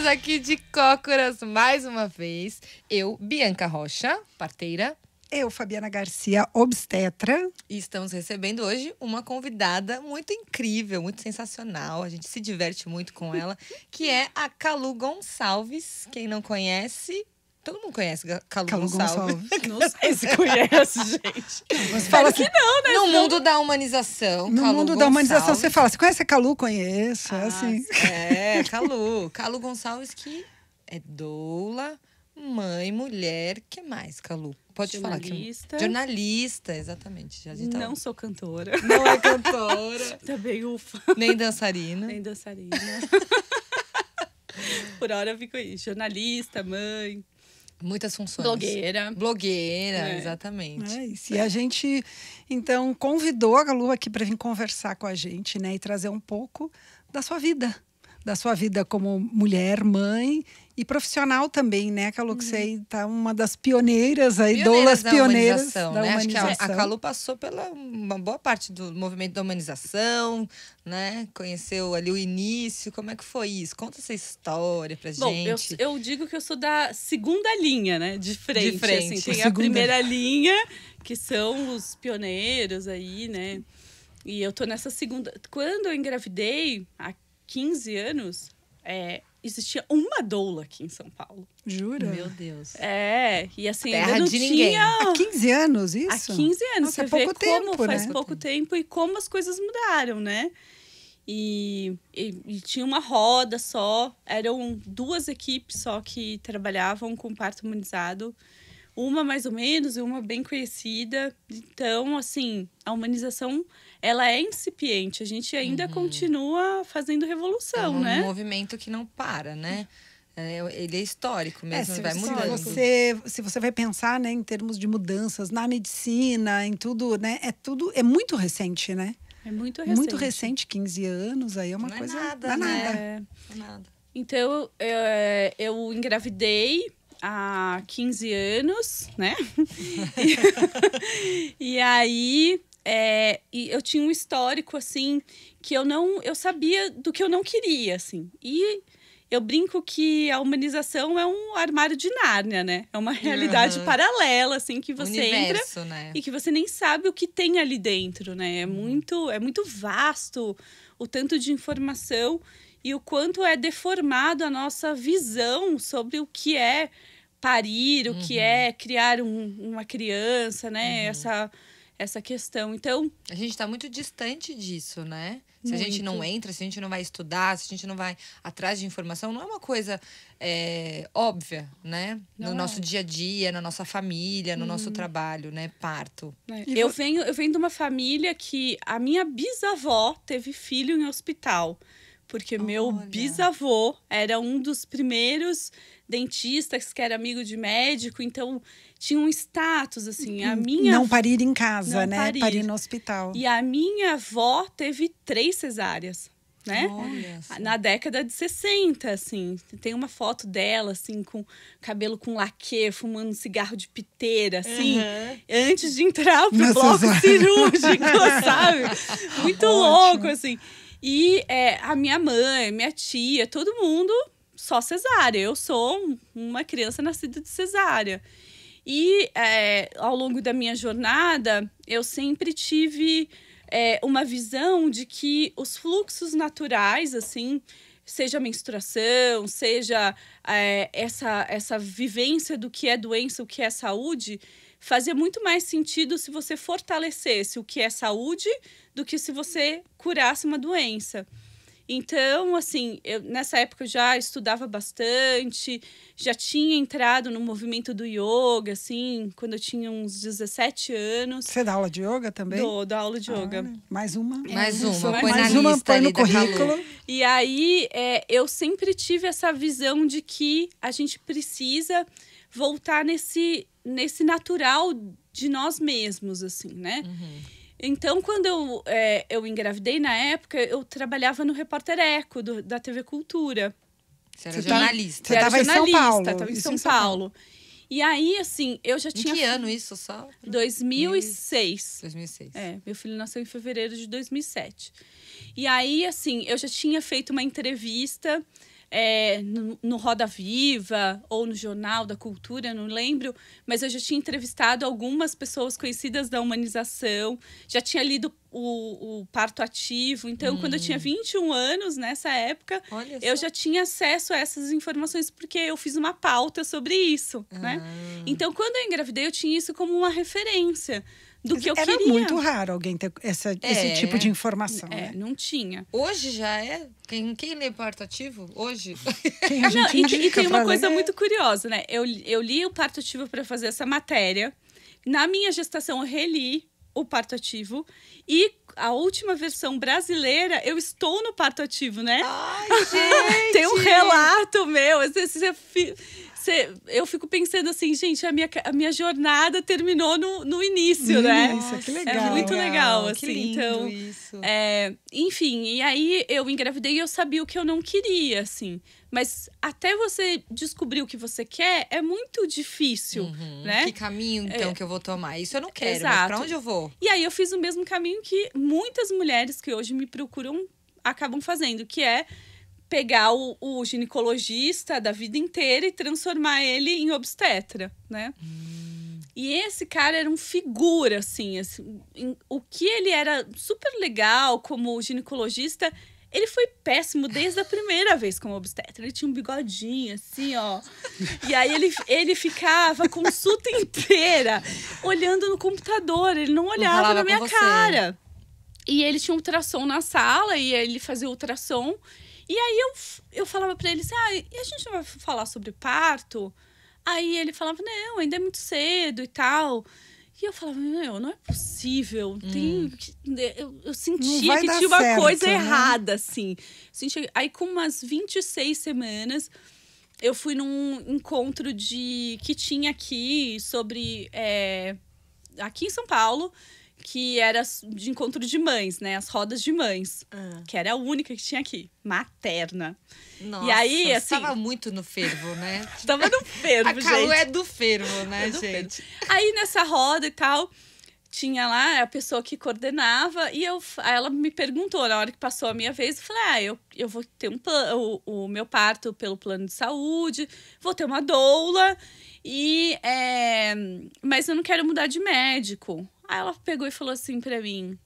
Estamos aqui de cócoras mais uma vez. Eu, Bianca Rocha, parteira. Eu, Fabiana Garcia, obstetra. E estamos recebendo hoje uma convidada muito incrível, muito sensacional. A gente se diverte muito com ela, que é a Calu Gonçalves. Quem não conhece... Todo mundo conhece Calu Gonçalves. Não sei se conhece, gente. Você fala que não, né? No mundo da humanização, No Calu mundo da humanização, Gonçalves. você fala, você conhece a Calu? Conheço, é assim. É, Calu. Calu Gonçalves, que é doula, mãe, mulher. Que mais, Calu? Pode falar. Jornalista. Jornalista, exatamente. A gente tá- Não sou cantora. Não é cantora. Também ufa. Nem dançarina. Nem dançarina. Por hora eu fico aí. Jornalista, mãe, Muitas funções. blogueira. Blogueira, É. exatamente. É isso. E a gente, então, convidou a Calu aqui para vir conversar com a gente, né? E trazer um pouco da sua vida. Da sua vida como mulher, mãe e profissional também, né, Calu? Que você tá uma das pioneiras aí, doulas da pioneiras humanização, da né? Acho que humanização. a Calu passou pela uma boa parte do movimento da humanização, né? Conheceu ali o início. Como é que foi isso? Conta essa história pra Bom, gente. eu digo que eu sou da segunda linha, né? De frente. De frente. Assim, tem Segunda. a primeira linha, que são os pioneiros aí, né? E eu tô nessa segunda. Quando eu engravidei, há 15 anos, existia uma doula aqui em São Paulo. Jura? Meu Deus. E assim, Terra ainda não de ninguém. tinha... Há 15 anos, Há isso? 15 anos, Nossa, é você vê pouco como tempo, faz né? pouco tempo e como as coisas mudaram, né? E tinha uma roda só, eram 2 equipes só que trabalhavam com parto humanizado. Uma mais ou menos e uma bem conhecida. Então, assim, a humanização, ela é incipiente. A gente ainda continua fazendo revolução, É um né? movimento que não para, né? Ele é histórico mesmo, se, vai se mudando. se você vai pensar, né, em termos de mudanças na medicina, em tudo, né, é muito recente, né? É muito recente. Muito recente, 15 anos, aí é uma Não é coisa... nada, não é né? nada. É. Nada. Então, eu engravidei há 15 anos, né? E aí, e eu tinha um histórico, assim, que eu sabia do que eu não queria, assim. E eu brinco que a humanização é um armário de Nárnia, né? É uma realidade paralela, assim, que você Universo, entra né? e que você nem sabe o que tem ali dentro, né? É muito vasto o tanto de informação e o quanto é deformado a nossa visão sobre o que é parir, o que é criar uma criança, né? Essa questão. Então, A gente está muito distante disso, né? Se a gente Muito. não entra, se a gente não vai estudar, se a gente não vai atrás de informação, não é uma coisa óbvia, né? Não No é. nosso dia a dia, na nossa família, no nosso trabalho, né? Parto. né, E eu venho de uma família que a minha bisavó teve filho em hospital. Porque meu Olha. bisavô era um dos primeiros dentistas que era amigo de médico, então tinha um status, assim. A minha Não parir em casa, Não né? parir. Parir no hospital. E a minha avó teve 3 cesáreas, né? Olha só. Na década de 60, assim. Tem uma foto dela, assim, com cabelo com laque, fumando um cigarro de piteira, assim. Antes de entrar pro Nossa, bloco Zé. cirúrgico, sabe? Muito Ótimo. louco, assim. E a minha mãe, minha tia, todo mundo só cesárea. Eu sou uma criança nascida de cesárea. E ao longo da minha jornada, eu sempre tive uma visão de que os fluxos naturais, assim, seja a menstruação, seja essa vivência do que é doença, o que é saúde, fazia muito mais sentido se você fortalecesse o que é saúde do que se você curasse uma doença. Então, assim, nessa época eu já estudava bastante, já tinha entrado no movimento do yoga, assim, quando eu tinha uns 17 anos. Você dá aula de yoga também? Da aula de yoga. Olha, mais uma. Mais uma, mais põe na uma, lista põe ali no da Calu. currículo. E aí, eu sempre tive essa visão de que a gente precisa voltar nesse natural de nós mesmos, assim, né? Então, quando eu engravidei, na época, eu trabalhava no Repórter Eco, da TV Cultura. Você era Você tá- jornalista. Você Eu era tava em São jornalista, Paulo, tava em isso São em São Paulo. Paulo. E aí, assim, eu já Em tinha... que ano isso só? 2006. 2006. Meu filho nasceu em fevereiro de 2007. E aí, assim, eu já tinha feito uma entrevista no Roda Viva ou no Jornal da Cultura, não lembro, mas eu já tinha entrevistado algumas pessoas conhecidas da humanização, já tinha lido o Parto Ativo. Então, quando eu tinha 21 anos, nessa época, eu já tinha acesso a essas informações, porque eu fiz uma pauta sobre isso, né? Então, quando eu engravidei, eu tinha isso como uma referência do que eu queria. Era muito raro alguém ter esse tipo de informação, né? Não tinha. Hoje já é? Quem lê Parto Ativo? Hoje? Quem a gente E tem uma coisa ler. muito curiosa, né? Eu li o Parto Ativo para fazer essa matéria. Na minha gestação, eu reli o Parto Ativo. E a última versão brasileira, eu estou no Parto Ativo, né? Ai, gente! Tem um relato meu. Eu fico pensando assim, gente, a minha jornada terminou no início, né? Isso, que legal. É muito legal, assim. Que lindo então, isso. Enfim, e aí eu engravidei e eu sabia o que eu não queria, assim. Mas até você descobrir o que você quer é muito difícil, né? Que caminho, então, que eu vou tomar? Isso eu não quero, Exato. mas pra onde eu vou? E aí eu fiz o mesmo caminho que muitas mulheres que hoje me procuram acabam fazendo, que é pegar o ginecologista da vida inteira e transformar ele em obstetra, né? E esse cara era um figura, assim, o que ele era super legal como ginecologista, ele foi péssimo desde a primeira vez como obstetra. Ele tinha um bigodinho, assim, ó. E aí ele ficava a consulta inteira olhando no computador, ele não olhava na minha cara. E ele tinha um ultrassom na sala, e ele fazia ultrassom. E aí eu falava pra ele assim, e a gente não vai falar sobre parto? Aí ele falava, não, ainda é muito cedo e tal. E eu falava, não é possível. Eu sentia que tinha uma coisa errada, assim. Aí com umas 26 semanas, eu fui num encontro que tinha aqui sobre... aqui em São Paulo, que era de encontro de mães, né? As rodas de mães. Que era a única que tinha aqui. Materna. Nossa, e aí, assim... tava muito no fervo, né? Tava no fervo, gente. A Calu é do fervo, né, gente? Aí, nessa roda e tal, tinha lá a pessoa que coordenava. E aí ela me perguntou, na hora que passou a minha vez, eu falei, eu vou ter o meu parto pelo plano de saúde. Vou ter uma doula. Mas eu não quero mudar de médico. Aí ela pegou e falou assim pra mim,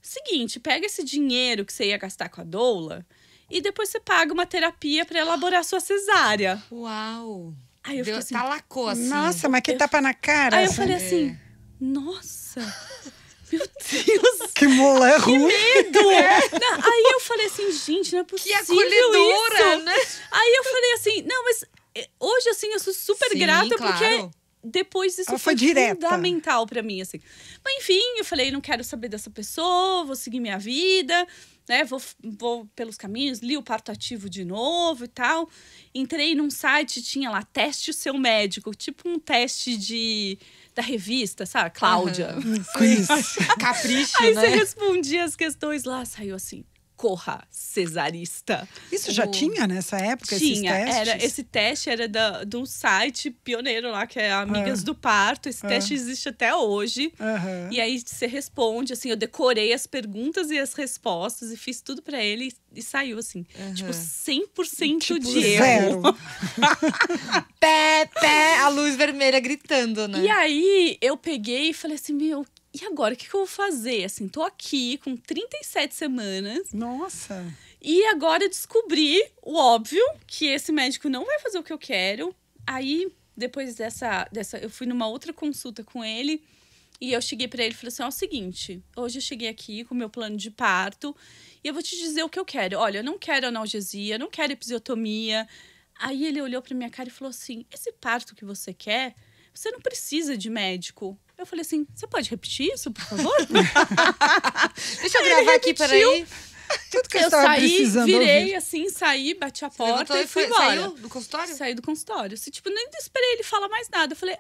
seguinte, pega esse dinheiro que você ia gastar com a doula e depois você paga uma terapia pra elaborar sua cesárea. Uau! Aí eu fiquei assim, talacou assim. Nossa, mas que tapa na cara. Aí eu falei assim, nossa, meu Deus. Que mulher ruim. Medo! Aí eu falei assim, gente, não é possível que acolhedora, isso. Né? Aí eu falei assim, não, mas hoje assim eu sou super grata, claro. Porque depois isso foi fundamental pra mim, assim. Mas enfim, eu falei, não quero saber dessa pessoa, vou seguir minha vida, né? Vou pelos caminhos, li o Parto Ativo de novo e tal. Entrei num site, tinha lá, teste o seu médico, tipo um teste da revista, sabe? Cláudia. Capricho, Aí né? você respondia as questões lá, saiu assim, corra, cesarista. Isso já tinha nessa época, tinha, esses testes? esse teste era do site pioneiro lá, que é Amigas do Parto. Esse teste existe até hoje. E aí você responde, assim, eu decorei as perguntas e as respostas e fiz tudo pra ele e saiu, assim, tipo, 100% tipo, de erro. zero. Pé, a luz vermelha gritando, né? E aí eu peguei e falei assim, e agora, o que eu vou fazer? Assim, tô aqui com 37 semanas. Nossa! E agora eu descobri o óbvio, que esse médico não vai fazer o que eu quero. Aí, depois dessa eu fui numa outra consulta com ele. E eu cheguei pra ele e falei assim, ó, é o seguinte. Hoje eu cheguei aqui com o meu plano de parto. E eu vou te dizer o que eu quero. Olha, eu não quero analgesia, não quero episiotomia. Aí ele olhou pra minha cara e falou assim, esse parto que você quer, você não precisa de médico. Eu falei assim, você pode repetir isso, por favor? Deixa eu gravar aqui, peraí. Tudo que Eu saí, virei assim, saí, bati a porta e fui embora. Saiu do consultório? Saí do consultório. Tipo, nem esperei ele falar mais nada. Eu falei,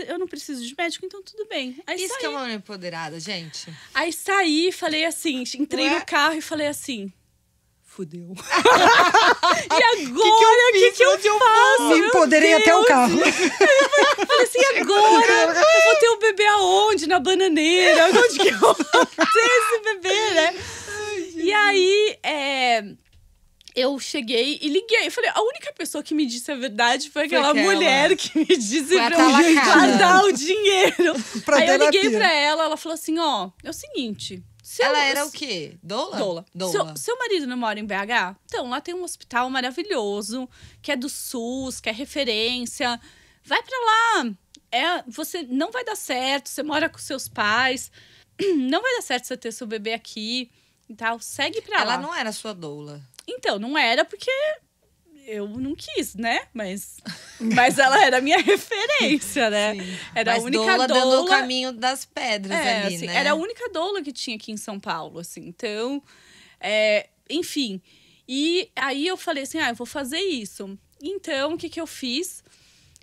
eu não preciso de médico, então tudo bem. Aí Isso saí. que é uma mulher empoderada, gente. Aí saí, falei assim, entrei no carro e falei assim, fudeu. E agora, o que eu faço? Me empoderei até o carro. Eu falei assim, agora? Eu vou ter o bebê aonde? Na bananeira? Onde que eu vou ter esse bebê, né? E aí, eu cheguei e liguei. Eu falei, a única pessoa que me disse a verdade foi aquela aquela. mulher que me disse Foi a pra talacada. dar o dinheiro. Pra Aí eu liguei terapia. pra ela, ela falou assim, ó, é o seguinte... Ela era o quê? Doula? Doula. Seu marido não mora em BH? Então, lá tem um hospital maravilhoso, que é do SUS, que é referência. Vai pra lá. Você não vai dar certo, você mora com seus pais. Não vai dar certo você ter seu bebê aqui e tal. Segue pra lá. Ela não era sua doula. Então, não era porque eu não quis, né? Mas ela era a minha referência, né? Sim. Era Mas a única doula dando o doula. caminho das pedras ali, Assim, né? era a única doula que tinha aqui em São Paulo, assim. Então, enfim. E aí eu falei assim, eu vou fazer isso. Então, o que eu fiz?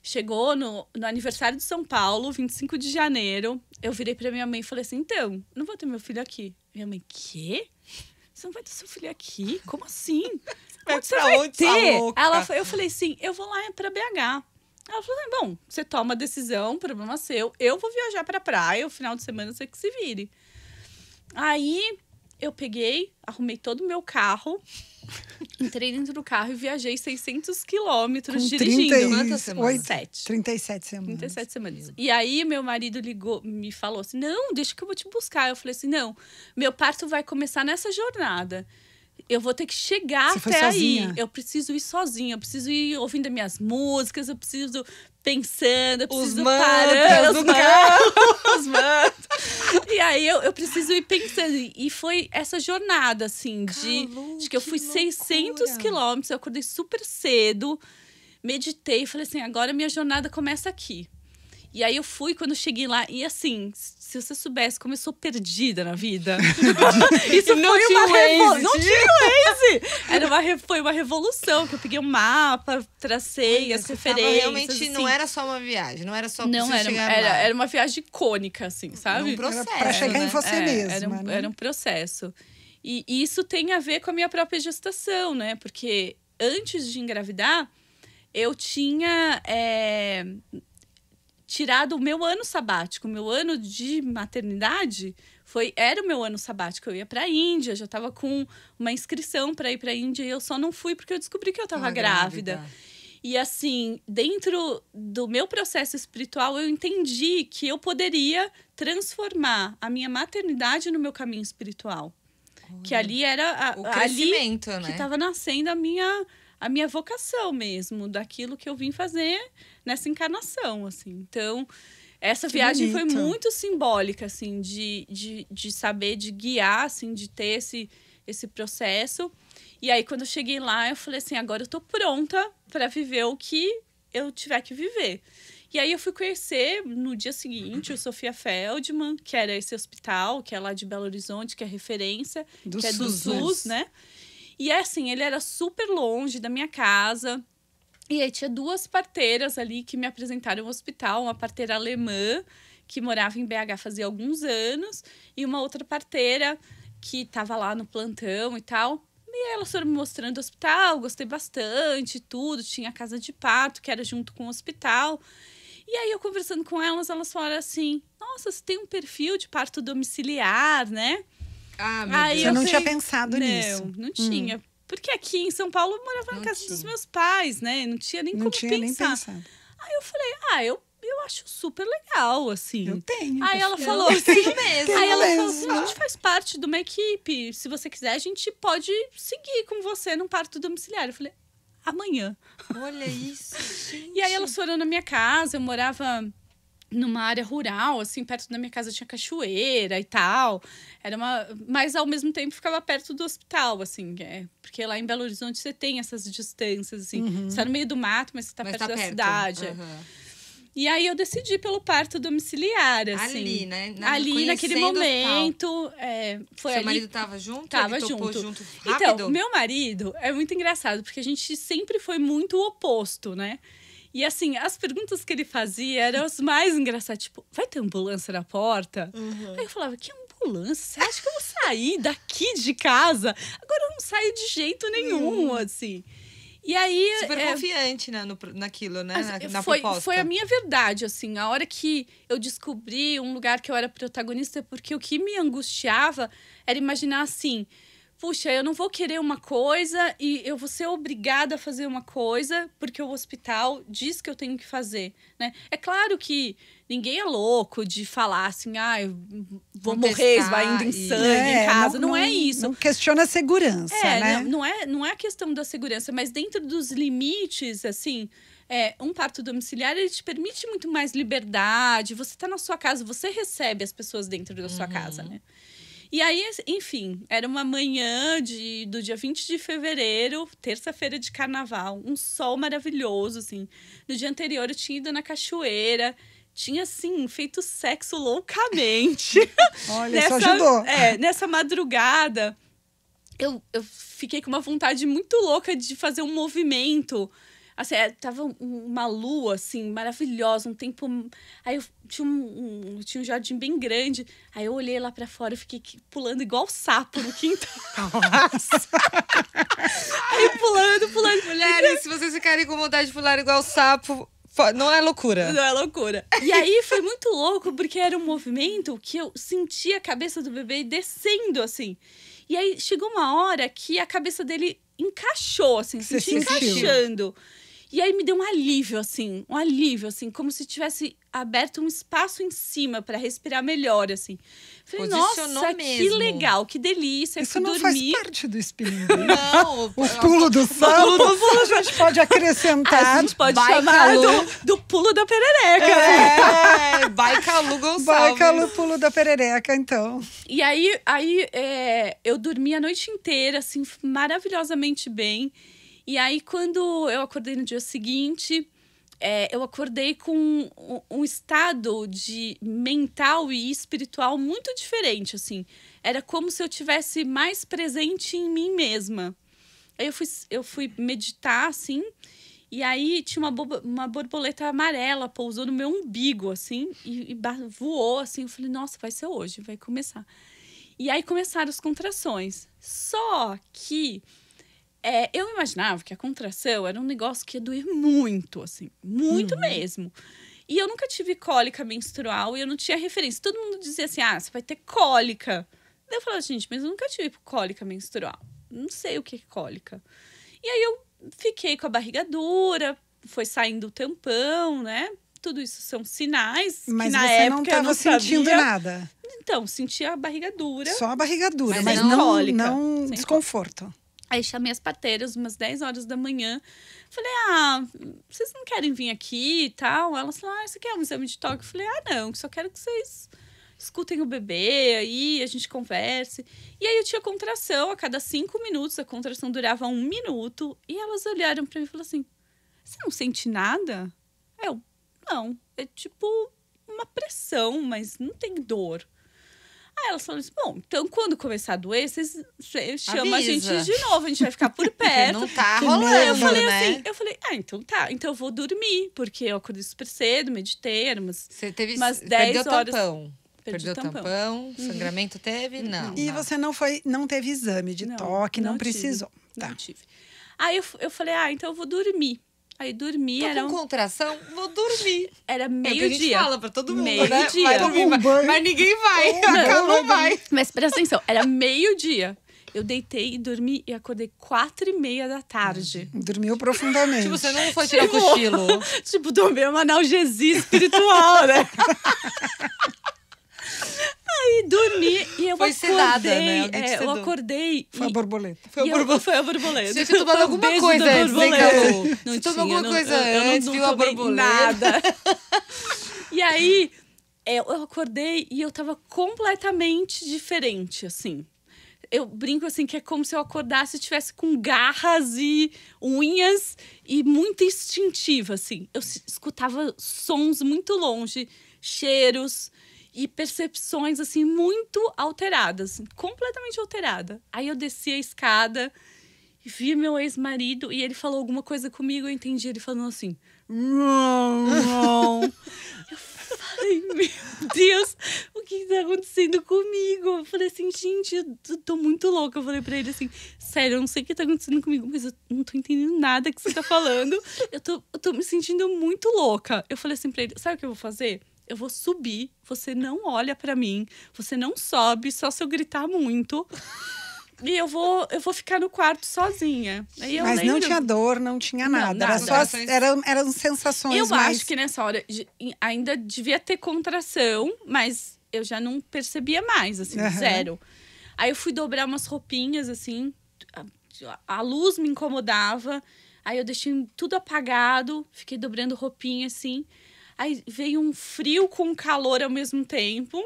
Chegou no aniversário de São Paulo, 25 de janeiro. Eu virei pra minha mãe e falei assim, então, não vou ter meu filho aqui. Minha mãe, quê? Você não vai ter seu filho aqui? Como assim? Onde você vai ter? Eu falei assim, eu vou lá pra BH. Ela falou, bom, você toma a decisão, problema seu. Eu vou viajar pra praia, o final de semana você que se vire. Aí, eu peguei, arrumei todo o meu carro, entrei dentro do carro e viajei 600 quilômetros Com dirigindo. Quantas semanas? 37 semanas. 37 semanas. E aí, meu marido ligou, me falou assim, não, deixa que eu vou te buscar. Eu falei assim, não, meu parto vai começar nessa jornada. Eu vou ter que chegar Você foi até sozinha? aí. Eu preciso ir sozinha, eu preciso ir ouvindo as minhas músicas, eu preciso pensando, eu preciso parar. Os carro. Os mantras. E aí, eu preciso ir pensando. E foi essa jornada, assim, de que eu fui 600 quilômetros, eu acordei super cedo, meditei e falei assim, agora minha jornada começa aqui. E aí eu fui, quando eu cheguei lá, e assim, se você soubesse como eu sou perdida na vida. Isso não foi tinha uma revolução. Waze. Não tinha Waze! Foi uma revolução, que eu peguei um mapa, tracei as Você referências. tava realmente assim. não era só uma viagem, não era só Não, preciso chegar lá. era uma viagem icônica, assim, sabe? Um processo, Pra chegar em né? você mesma, né? Era um processo. E isso tem a ver com a minha própria gestação, né? Porque antes de engravidar, eu tinha tirado o meu ano sabático. O meu ano de maternidade era o meu ano sabático. Eu ia pra Índia, já tava com uma inscrição para ir pra Índia. E eu só não fui porque eu descobri que eu tava grávida. E assim, dentro do meu processo espiritual, eu entendi que eu poderia transformar a minha maternidade no meu caminho espiritual. Que ali era o crescimento, ali né? que estava nascendo a minha vocação mesmo, daquilo que eu vim fazer nessa encarnação, assim. Então, essa viagem foi muito simbólica, assim, de saber, de guiar, assim, de ter esse processo. E aí, quando eu cheguei lá, eu falei assim, agora eu tô pronta para viver o que eu tiver que viver. E aí, eu fui conhecer, no dia seguinte, o Sofia Feldman, que era esse hospital, que é lá de Belo Horizonte, que é referência, que é do SUS, né? E assim, ele era super longe da minha casa. E aí, tinha 2 parteiras ali que me apresentaram o hospital. Uma parteira alemã, que morava em BH fazia alguns anos. E uma outra parteira que estava lá no plantão e tal. E elas foram me mostrando o hospital, gostei bastante, tudo. Tinha a casa de parto, que era junto com o hospital. E aí, eu conversando com elas, elas falaram assim, nossa, você tem um perfil de parto domiciliar, né? Ah, meu Aí Deus. Você não tinha falei, pensado nisso. Não tinha. Porque aqui em São Paulo eu morava na casa dos meus pais, né? Não tinha nem como tinha nem pensar. pensado. Aí eu falei, eu acho super legal, assim. Eu tenho. Aí ela perfil. falou assim, mesmo. aí ela mesmo. falou assim, a gente faz parte de uma equipe. Se você quiser, a gente pode seguir com você num parto domiciliar. Eu falei, amanhã. Olha isso, gente. E aí elas foram na minha casa, eu morava numa área rural, assim, perto da minha casa tinha cachoeira e tal. Mas ao mesmo tempo ficava perto do hospital, assim, porque lá em Belo Horizonte você tem essas distâncias, assim. Você tá no meio do mato, mas você tá perto da cidade. E aí eu decidi pelo parto domiciliar, assim. Ali, né? Ali, naquele momento. Foi Seu ali. marido tava junto? Tava Ele topou junto. rápido? Então, meu marido é muito engraçado, porque a gente sempre foi muito o oposto, né? E assim, as perguntas que ele fazia eram as mais engraçadas. Tipo, vai ter ambulância na porta? Aí eu falava, que ambulância? Você acha que eu vou sair daqui de casa? Agora eu não saio de jeito nenhum, assim. E aí... Super confiante naquilo, né? Na foi proposta. a minha verdade, assim. A hora que eu descobri um lugar que eu era protagonista, porque o que me angustiava era imaginar assim... puxa, eu não vou querer uma coisa e eu vou ser obrigada a fazer uma coisa porque o hospital diz que eu tenho que fazer, né? É claro que ninguém é louco de falar assim, eu vou morrer esvaindo em sangue em casa. Não é isso. Não questiona a segurança, né? Não é a questão da segurança, mas dentro dos limites, assim, um parto domiciliar, ele te permite muito mais liberdade. Você tá na sua casa, você recebe as pessoas dentro da sua casa, né? E aí, enfim, era uma manhã do dia 20 de fevereiro, terça-feira de carnaval, um sol maravilhoso, assim. No dia anterior eu tinha ido na cachoeira, tinha, assim, feito sexo loucamente. Olha, isso ajudou. Nessa madrugada, eu fiquei com uma vontade muito louca de fazer um movimento. Assim, tava uma lua, assim, maravilhosa, um tempo... Aí eu tinha um jardim bem grande. Aí eu olhei lá pra fora e fiquei pulando igual sapo no quintal. Nossa. Aí pulando. Mulheres, se vocês ficarem com vontade de pular igual sapo, não é loucura. Não é loucura. E aí foi muito louco, porque era um movimento que eu sentia a cabeça do bebê descendo, assim. E aí chegou uma hora que a cabeça dele encaixou, assim, senti encaixando. E aí me deu um alívio, assim, como se tivesse aberto um espaço em cima para respirar melhor, assim. Falei, nossa, que legal, que delícia. Isso não faz parte do spinning. Não. O pulo do sapo, a gente pode acrescentar. A gente pode chamar do pulo da perereca. Baikalu Gonçalves. Baikalu, pulo da perereca, então. E aí eu dormi a noite inteira, assim, maravilhosamente bem. E aí, quando eu acordei no dia seguinte, eu acordei com um estado de mental e espiritual muito diferente, assim. Era como se eu tivesse mais presente em mim mesma. Aí eu fui meditar, assim, e aí tinha uma borboleta amarela, pousou no meu umbigo, assim, e voou, assim. Eu falei, nossa, vai ser hoje, vai começar. E aí começaram as contrações. Só que... eu imaginava que a contração era um negócio que ia doer muito, assim. Muito mesmo. E eu nunca tive cólica menstrual e eu não tinha referência. Todo mundo dizia assim, você vai ter cólica. Daí eu falava, gente, mas eu nunca tive cólica menstrual. Não sei o que é cólica. E aí eu fiquei com a barriga dura, foi saindo o tampão, né? Tudo isso são sinais mas que na você época não estava sentindo nada. Então, sentia a barriga dura. Só a barriga dura, mas não não, cólica, não desconforto. Aí chamei as parteiras umas 10 horas da manhã. Falei, vocês não querem vir aqui e tal? Elas falaram, você quer um exame de toque? Eu falei, não, só quero que vocês escutem o bebê aí, a gente converse. E aí eu tinha contração, a cada 5 minutos, a contração durava 1 minuto. E elas olharam pra mim e falaram assim, você não sente nada? Eu, não, é tipo uma pressão, mas não tem dor. Aí elas falaram assim, bom, então quando começar a doer, vocês chamam a gente de novo, a gente vai ficar por perto. Não tá Que rolando, medo, eu falei né? assim, então tá, então eu vou dormir, porque eu acordei super cedo, meditei, era umas Você teve, umas 10 perdeu horas. tampão. Perdi Perdeu o tampão. tampão, sangramento teve? Não. E você não teve exame de toque, não tive, precisou. Não Tá. tive. Aí eu falei, então eu vou dormir. Aí dormi, Tô com contração, vou dormir. era É o que a gente meio-dia. fala pra todo mundo, né? Meio-dia. Vai dormir, Toma um banho. mas ninguém vai. A Calu vai. Mas presta atenção, era meio-dia. Eu deitei e dormi e acordei 4h30 da tarde. Dormiu profundamente. Tipo, você não foi tirar cochilo. Tipo, tomei uma analgesia espiritual, né? Aí dormi e eu Foi acordei. sedada, né? Alguém te Eu sedou. acordei. Foi a borboleta. Foi a borboleta. Você tinha tomado Foi o alguma beijo coisa da antes, hein, borboleta. Calu? Não Você tomou tinha, alguma não- coisa eu antes, não viu a tomei borboleta? nada. E aí, eu acordei e eu tava completamente diferente, assim. Eu brinco assim que é como se eu acordasse e estivesse com garras e unhas e muito instintiva, assim. Eu escutava sons muito longe, cheiros e percepções, assim, muito alteradas. Completamente alterada. Aí eu desci a escada e vi meu ex-marido e ele falou alguma coisa comigo, eu entendi ele falando assim... Eu falei, meu Deus, o que tá acontecendo comigo? Eu falei assim, gente, eu tô muito louca. Eu falei pra ele assim, sério, eu não sei o que tá acontecendo comigo, mas eu não tô entendendo nada que você tá falando. Eu tô me sentindo muito louca. Eu falei assim pra ele, sabe o que eu vou fazer? Eu vou subir, você não olha pra mim, você não sobe, só se eu gritar muito. E eu vou ficar no quarto sozinha. Aí eu Mas não lembro- tinha dor, não tinha nada. Era nada. só, eram sensações Eu mais... acho que nessa hora ainda devia ter contração, mas eu já não percebia mais, assim, Aham. zero. Aí eu fui dobrar umas roupinhas, assim, a luz me incomodava. Aí eu deixei tudo apagado, fiquei dobrando roupinha, assim. Aí veio um frio com calor ao mesmo tempo.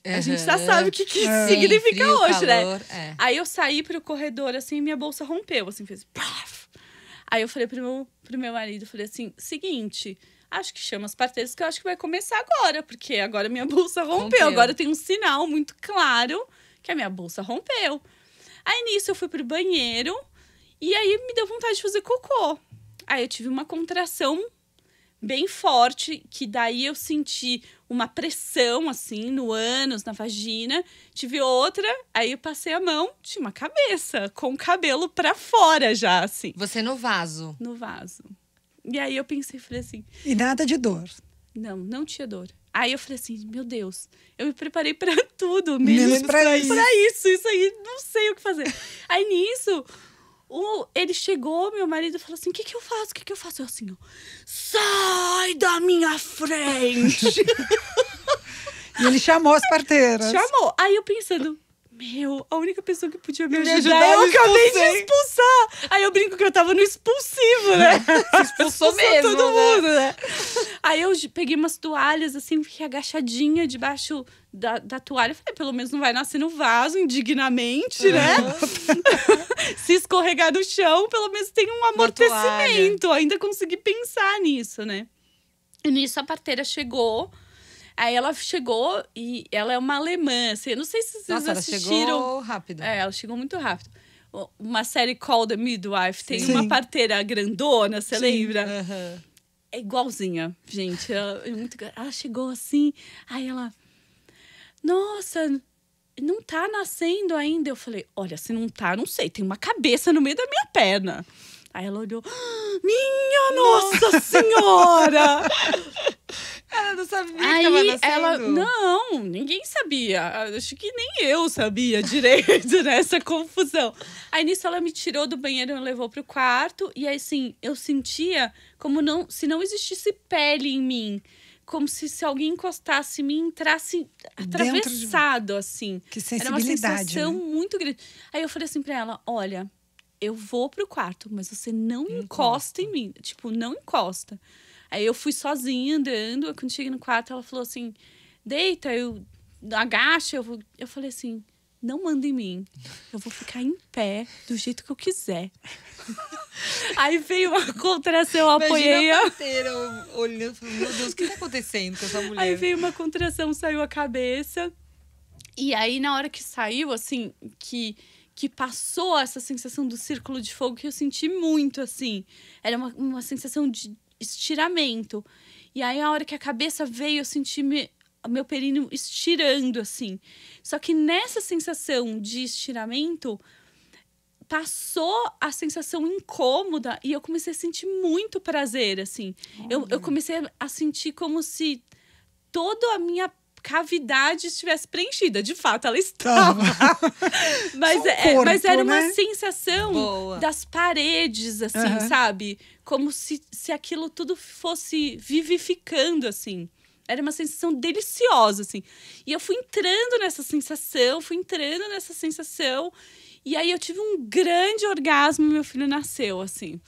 A gente já sabe o que significa Frio, hoje, calor, né? Aí eu saí pro corredor, assim, e minha bolsa rompeu, assim, fez... Paf! Aí eu falei pro meu marido, falei assim, seguinte, acho que chama as parteiras que eu acho que vai começar agora, porque agora minha bolsa rompeu. Agora tem um sinal muito claro que a minha bolsa rompeu. Aí nisso eu fui pro banheiro e aí me deu vontade de fazer cocô. Aí eu tive uma contração bem forte, que daí eu senti uma pressão, assim, no ânus, na vagina. Tive outra, aí eu passei a mão, tinha uma cabeça, com o cabelo pra fora já, assim, Você no vaso. no vaso. E aí eu pensei, falei assim, E nada de dor. não tinha dor. Aí eu falei assim, meu Deus, eu me preparei pra tudo, Menos pra isso. Isso aí, não sei o que fazer. Aí nisso... ele chegou, meu marido falou assim, o que eu faço? O que eu faço? Eu assim, ó, sai da minha frente! E ele chamou as parteiras. Chamou. Aí eu pensando, a única pessoa que podia me ajudar, ajudar, eu eu acabei de expulsei. expulsar. Aí eu brinco que eu tava no expulsivo, né? Expulsou mesmo, todo né? mundo, né? Aí eu peguei umas toalhas, assim, fiquei agachadinha debaixo da toalha. Falei, pelo menos não vai nascer no vaso, indignamente, né? Se escorregar no chão, pelo menos tem um amortecimento. Ainda consegui pensar nisso, né? E nisso a parteira chegou. Aí ela chegou e ela é uma alemã, assim. Eu não sei se vocês Nossa, ela assistiram. chegou rápido. É, ela chegou muito rápido. Uma série Call the Midwife. Tem Sim. uma parteira grandona, você lembra? Aham. É igualzinha, gente. Ela chegou assim, aí ela... Nossa, não tá nascendo ainda. Eu falei, olha, se não tá, não sei. Tem uma cabeça no meio da minha perna. Aí ela olhou, minha Nossa Senhora! Ela não sabia que tava Aí nascendo. ela, não, ninguém sabia. Acho que nem eu sabia direito nessa confusão. Aí nisso ela me tirou do banheiro e me levou pro quarto. E aí, assim, eu sentia como se não existisse pele em mim. Como se alguém encostasse em mim, entrasse atravessado, assim. Que Era uma sensibilidade, sensação né? muito grande. Aí eu falei assim pra ela, olha, eu vou pro quarto, mas você não encosta em mim. Tipo, não encosta. Aí eu fui sozinha andando, quando cheguei no quarto, ela falou assim, deita, agacha. Eu falei assim, não manda em mim. Eu vou ficar em pé, do jeito que eu quiser. Aí veio uma contração, eu apoiei Imagina a parteira olhando e falando, meu Deus, o que tá acontecendo com essa mulher? Aí veio uma contração, saiu a cabeça. E aí, na hora que saiu, assim, que passou essa sensação do círculo de fogo, que eu senti muito, assim. Era uma sensação de estiramento. E aí, a hora que a cabeça veio, eu senti meu períneo estirando, assim. Só que nessa sensação de estiramento, passou a sensação incômoda e eu comecei a sentir muito prazer, assim. Eu comecei a sentir como se toda a minha cavidade estivesse preenchida. De fato, ela estava. Mas, corpo, mas era uma né? sensação Boa. das paredes, assim, Aham. sabe? Como se aquilo tudo fosse vivificando, assim. Era uma sensação deliciosa, assim. E eu fui entrando nessa sensação. E aí eu tive um grande orgasmo e meu filho nasceu, assim.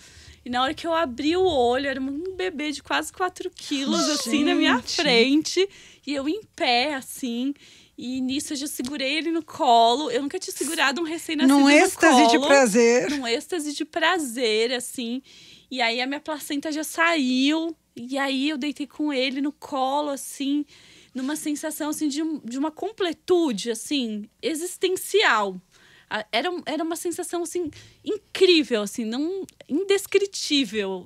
E na hora que eu abri o olho, era um bebê de quase 4 quilos, assim, na minha Gente. frente. E eu em pé, assim. E nisso eu já segurei ele no colo. Eu nunca tinha segurado um recém-nascido no Num colo. êxtase de prazer. Num êxtase de prazer, assim. E aí a minha placenta já saiu. E aí eu deitei com ele no colo, assim. Numa sensação, assim, de uma completude, assim, existencial. Era uma sensação, assim, incrível, assim, não indescritível,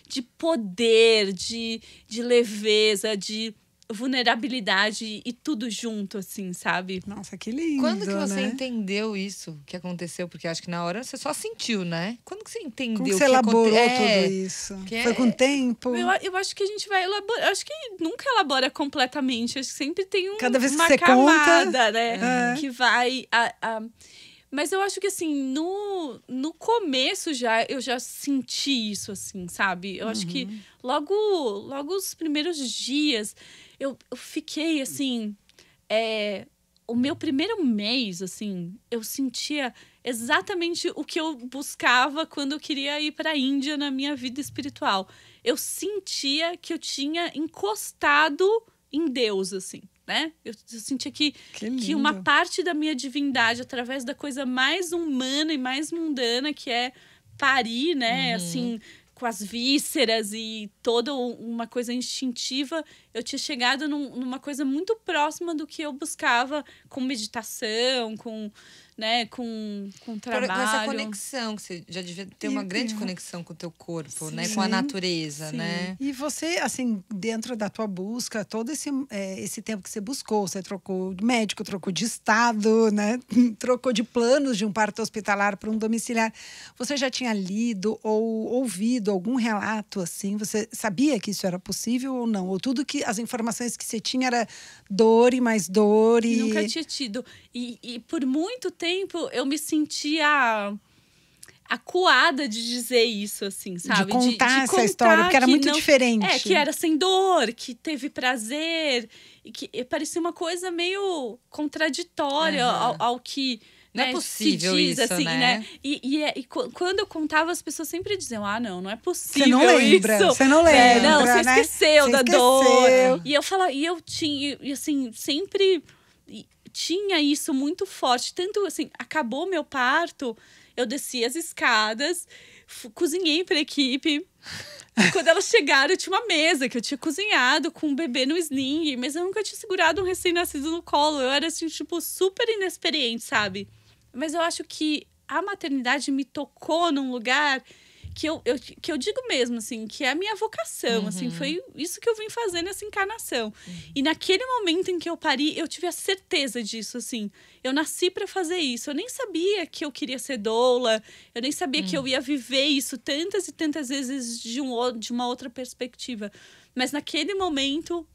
de poder, de leveza, de vulnerabilidade e tudo junto, assim, sabe? Nossa, que lindo, Quando que você né? entendeu isso que aconteceu? Porque acho que na hora você só sentiu, né? Quando que você entendeu Como que você elaborou É. tudo isso? Que Foi é- com o tempo? Eu acho que a gente vai elaborar. Acho que nunca elabora completamente. Acho que sempre tem Cada vez que uma você camada, conta, né? é. Que vai. Mas eu acho que, assim, no começo eu já senti isso, assim, sabe? Eu acho que logo os primeiros dias eu fiquei, assim... o meu primeiro mês, assim, eu sentia exatamente o que eu buscava quando eu queria ir para a Índia na minha vida espiritual. Eu sentia que eu tinha encostado em Deus, assim, né? Eu sentia que uma parte da minha divindade, através da coisa mais humana e mais mundana, que é parir, né? Assim, com as vísceras e toda uma coisa instintiva, eu tinha chegado numa coisa muito próxima do que eu buscava com meditação, com trabalho. Com essa conexão, que você já devia ter uma grande conexão com o teu corpo, né? Com a natureza, né? E você, assim, dentro da tua busca, todo esse tempo que você buscou, você trocou de médico, trocou de estado, né? Trocou de planos de um parto hospitalar para um domiciliar. Você já tinha lido ou ouvido algum relato, assim? Você sabia que isso era possível ou não? Ou tudo que as informações que você tinha era dor e mais dor e... Nunca tinha tido. E por muito tempo eu me sentia acuada de dizer isso, assim, sabe? De contar essa história, porque era muito diferente. Que era sem dor, que teve prazer, e que parecia uma coisa meio contraditória ao que... Não é possível se diz, isso, assim, né? E quando eu contava, as pessoas sempre diziam, não é possível isso. Você não lembra, isso. Você não lembra, não, você né? esqueceu da dor. E eu falava, e eu tinha, e assim, sempre tinha isso muito forte. Tanto, assim, acabou meu parto, eu desci as escadas, cozinhei pra equipe. E quando elas chegaram, eu tinha uma mesa que eu tinha cozinhado com um bebê no sling, mas eu nunca tinha segurado um recém-nascido no colo. Eu era, assim, tipo, super inexperiente, sabe? Mas eu acho que a maternidade me tocou num lugar que eu digo mesmo, assim, que é a minha vocação, assim, foi isso que eu vim fazer nessa encarnação. E naquele momento em que eu pari, eu tive a certeza disso, assim. Eu nasci para fazer isso. Eu nem sabia que eu queria ser doula, eu nem sabia que eu ia viver isso tantas e tantas vezes de uma outra perspectiva. Mas naquele momento,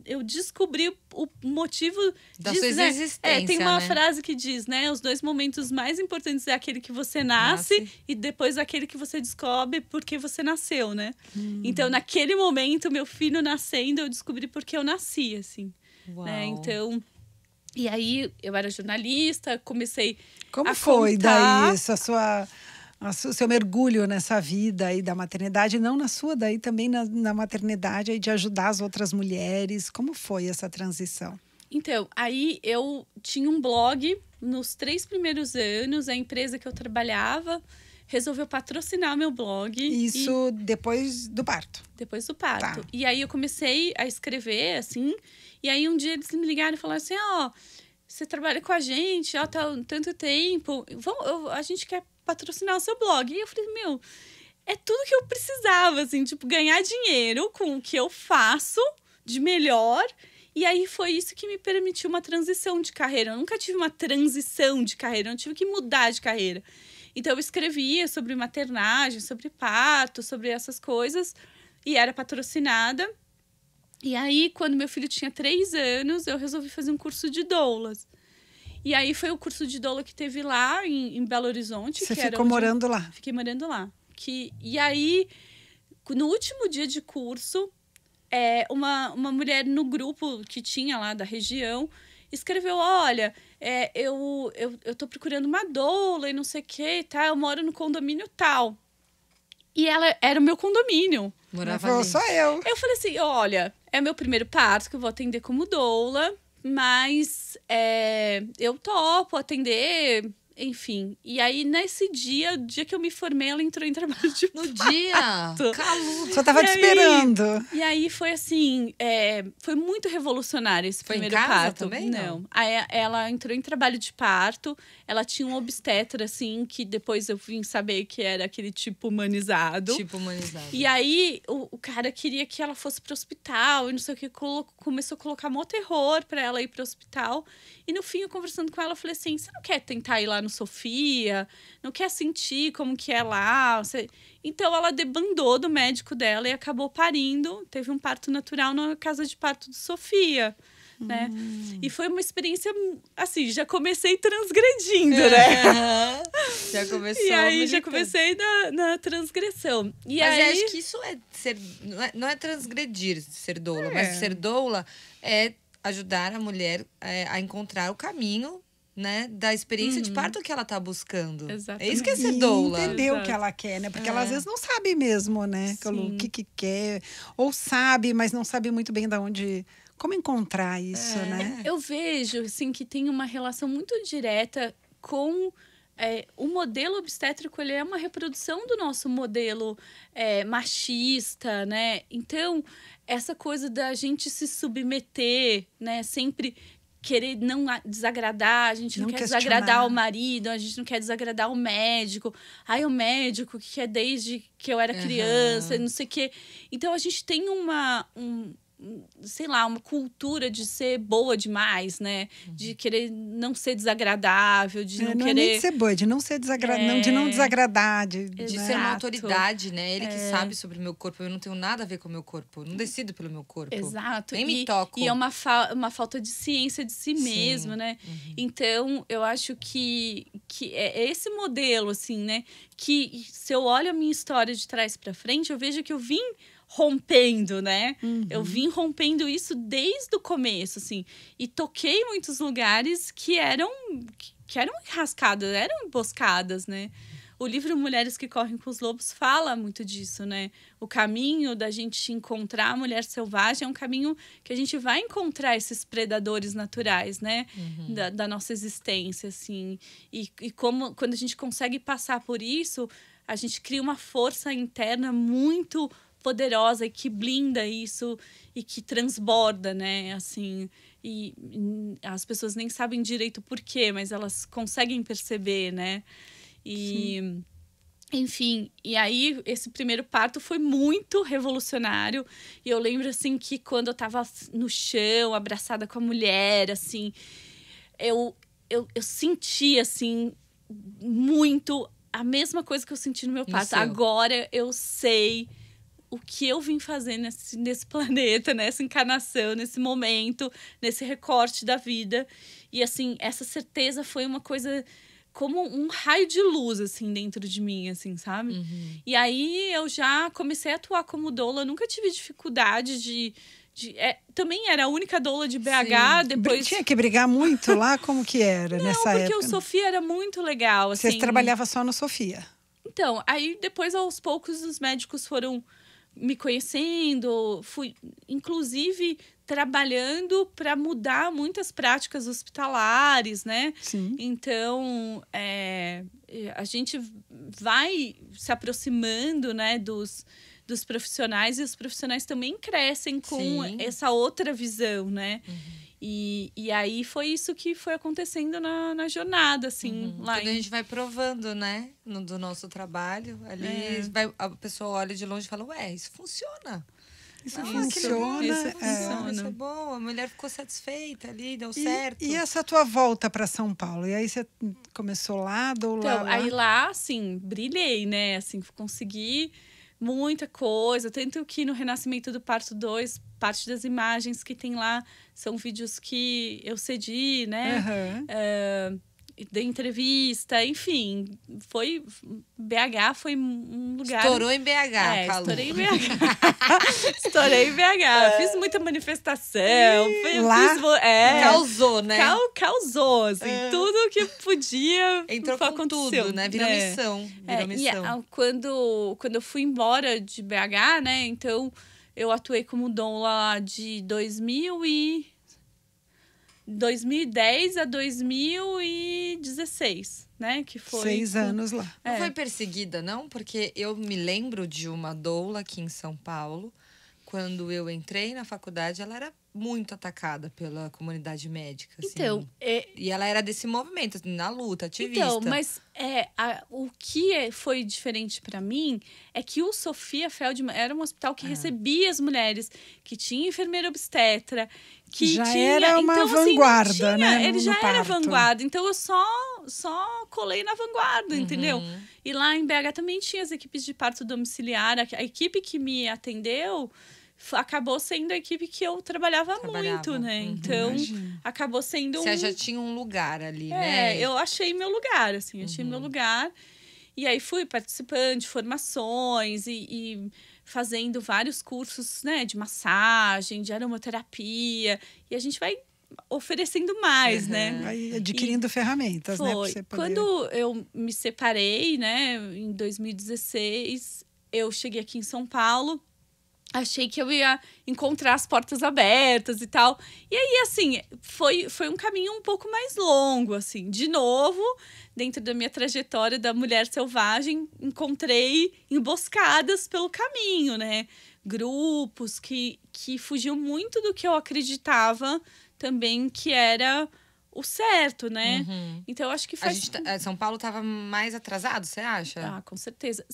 eu descobri o motivo da sua existência, tem uma né? frase que diz, né? Os dois momentos mais importantes é aquele que você nasce e depois aquele que você descobre porque você nasceu, né? Então, naquele momento, meu filho nascendo, eu descobri porque eu nasci, assim. Né? Então... E aí, eu era jornalista, comecei Como a foi contar... daí isso, o seu mergulho nessa vida aí da maternidade, não na sua, daí também na maternidade, aí de ajudar as outras mulheres. Como foi essa transição? Então, aí eu tinha um blog nos 3 primeiros anos, a empresa que eu trabalhava resolveu patrocinar meu blog. Isso depois do parto? Depois do parto. Tá. E aí eu comecei a escrever, assim, e aí um dia eles me ligaram e falaram assim, você trabalha com a gente, tá tanto tempo, a gente quer patrocinar o seu blog. E eu falei, é tudo que eu precisava, assim, tipo, ganhar dinheiro com o que eu faço de melhor. E aí foi isso que me permitiu uma transição de carreira. Eu nunca tive uma transição de carreira, eu não tive que mudar de carreira. Então eu escrevia sobre maternagem, sobre parto, sobre essas coisas, e era patrocinada. E aí, quando meu filho tinha 3 anos, eu resolvi fazer um curso de doulas. E aí foi o curso de doula que teve lá em Belo Horizonte. Você ficou morando lá? Fiquei morando lá. E aí, no último dia de curso, uma mulher no grupo que tinha lá da região escreveu, olha, eu tô procurando uma doula e não sei o que, tá? Eu moro no condomínio tal. E ela era o meu condomínio. Morava ali. Só eu. Eu falei assim, olha, é meu primeiro parto que eu vou atender como doula. Mas eu topo atender, enfim. E aí, nesse dia que eu me formei, ela entrou em trabalho de parto. No dia? Caludo. Só tava te esperando. E aí, foi assim, foi muito revolucionário esse primeiro parto. Foi em casa parto. também? Não. Aí, ela entrou em trabalho de parto. Ela tinha um obstetra, assim, que depois eu vim saber que era aquele tipo humanizado. Tipo humanizado. E aí, o cara queria que ela fosse pro hospital e não sei o que. Começou a colocar mó terror pra ela ir pro hospital. E no fim, eu conversando com ela, eu falei assim, você não quer tentar ir lá no Sofia? Não quer sentir como que é lá? Então, ela debandou do médico dela e acabou parindo. Teve um parto natural na casa de parto do Sofia. né? E foi uma experiência, assim, já comecei transgredindo, né? Já começou. E aí, já militando. comecei na transgressão. E Mas aí, eu acho que isso é ser. Não é transgredir ser doula, mas ser doula é ajudar a mulher a encontrar o caminho, né, da experiência de parto que ela tá buscando. Exatamente. É isso que é ser E doula. entender o Exato. que ela quer, né? Porque ela às vezes não sabe mesmo, né? Sim. O que quer. Ou sabe, mas não sabe muito bem de onde. Como encontrar isso, né? eu vejo, assim, que tem uma relação muito direta com... o modelo obstétrico, ele é uma reprodução do nosso modelo machista, né? Então, essa coisa da gente se submeter, né? Sempre querer não desagradar, a gente não Não quer questionar. desagradar o marido, a gente não quer desagradar o médico. Ai, o médico que é desde que eu era criança, não sei o quê. Então, a gente tem sei lá, uma cultura de ser boa demais, né? De querer não ser desagradável, de não não querer... é nem de ser boa, de não ser desagradar, de não desagradar. De De né? ser uma Exato. autoridade, né? Ele que sabe sobre o meu corpo. Eu não tenho nada a ver com o meu corpo. Eu não decido pelo meu corpo. Exato. Nem me toco. E é uma falta de ciência de si mesmo, né? Então, eu acho que é esse modelo, assim, né? Que se eu olho a minha história de trás pra frente, eu vejo que eu vim rompendo, né? Eu vim rompendo isso desde o começo, assim. E toquei em muitos lugares que eram enrascadas, eram emboscadas, né? O livro Mulheres que Correm com os Lobos fala muito disso, né? O caminho da gente encontrar a mulher selvagem é um caminho que a gente vai encontrar esses predadores naturais, né? Da nossa existência, assim. E quando a gente consegue passar por isso, a gente cria uma força interna muito poderosa e que blinda isso e que transborda, né? Assim, e as pessoas nem sabem direito por quê, mas elas conseguem perceber, né? E, enfim, e aí esse primeiro parto foi muito revolucionário. E eu lembro, assim, que quando eu tava no chão, abraçada com a mulher, assim, eu senti, assim, muito a mesma coisa que eu senti no meu parto. seu. Agora eu sei o que eu vim fazer nesse planeta, nessa encarnação, nesse momento, nesse recorte da vida. E, assim, essa certeza foi uma coisa como um raio de luz, assim, dentro de mim, assim, sabe? E aí eu já comecei a atuar como doula. Eu nunca tive dificuldade também era a única doula de BH, depois... Tinha que brigar muito lá? Como que era nessa época? Porque o Sofia era muito legal, assim. Você trabalhava só no Sofia? Então, aí depois, aos poucos, os médicos foram me conhecendo, fui, inclusive, trabalhando para mudar muitas práticas hospitalares, né? Sim. Então, a gente vai se aproximando, né, dos profissionais, e os profissionais também crescem com essa outra visão, né? E aí foi isso que foi acontecendo na jornada, assim. Lá Quando a gente vai provando, né? Do nosso trabalho, ali a pessoa olha de longe e fala, ué, isso funciona. Isso Ah, funciona. que bom, isso isso funciona. Isso é bom, a mulher ficou satisfeita ali, deu certo. E essa tua volta para São Paulo? E aí você começou lá, Então, aí lá, assim, brilhei, né? Assim, consegui muita coisa. Tanto que no Renascimento do Parto 2, parte das imagens que tem lá são vídeos que eu cedi, né? Dei entrevista, enfim. BH foi um lugar... Estourou em BH, Calu. Estourei em BH. Estourei em BH. Fiz muita manifestação. Causou, né? Causou, assim. Tudo que podia. Entrou com aconteceu, tudo, né? Virou missão. Virou missão. E quando eu fui embora de BH, né? Então, eu atuei como doula de 2010 a 2016, né? Que foi 6 anos lá. Não foi perseguida, não? Porque eu me lembro de uma doula aqui em São Paulo. Quando eu entrei na faculdade, ela era muito atacada pela comunidade médica. Assim. Então, e ela era desse movimento, assim, na luta, ativista. Então, mas o que foi diferente para mim é que o Sofia Feldman era um hospital que recebia as mulheres, que tinha enfermeira obstetra, que já tinha... era uma então, vanguarda, assim, né? Ele já era parto. vanguarda, então eu só colei na vanguarda, entendeu? E lá em BH também tinha as equipes de parto domiciliar. A equipe que me atendeu acabou sendo a equipe que eu trabalhava muito, né? Uhum. Então, Imagino. acabou sendo Você já tinha um lugar ali, né? eu achei meu lugar, assim, achei meu lugar. E aí fui participando de formações e fazendo vários cursos, né, de massagem, de aromaterapia. E a gente vai oferecendo mais, né? Aí adquirindo ferramentas, né? Pra Foi. você poder... Quando eu me separei, né, em 2016, eu cheguei aqui em São Paulo. Achei que eu ia encontrar as portas abertas e tal. E aí, assim, foi um caminho um pouco mais longo, assim. De novo, dentro da minha trajetória da mulher selvagem, encontrei emboscadas pelo caminho, né? Grupos que fugiam muito do que eu acreditava também que era o certo, né? Então, eu acho que faz... São Paulo estava mais atrasado, você acha? Ah, com certeza.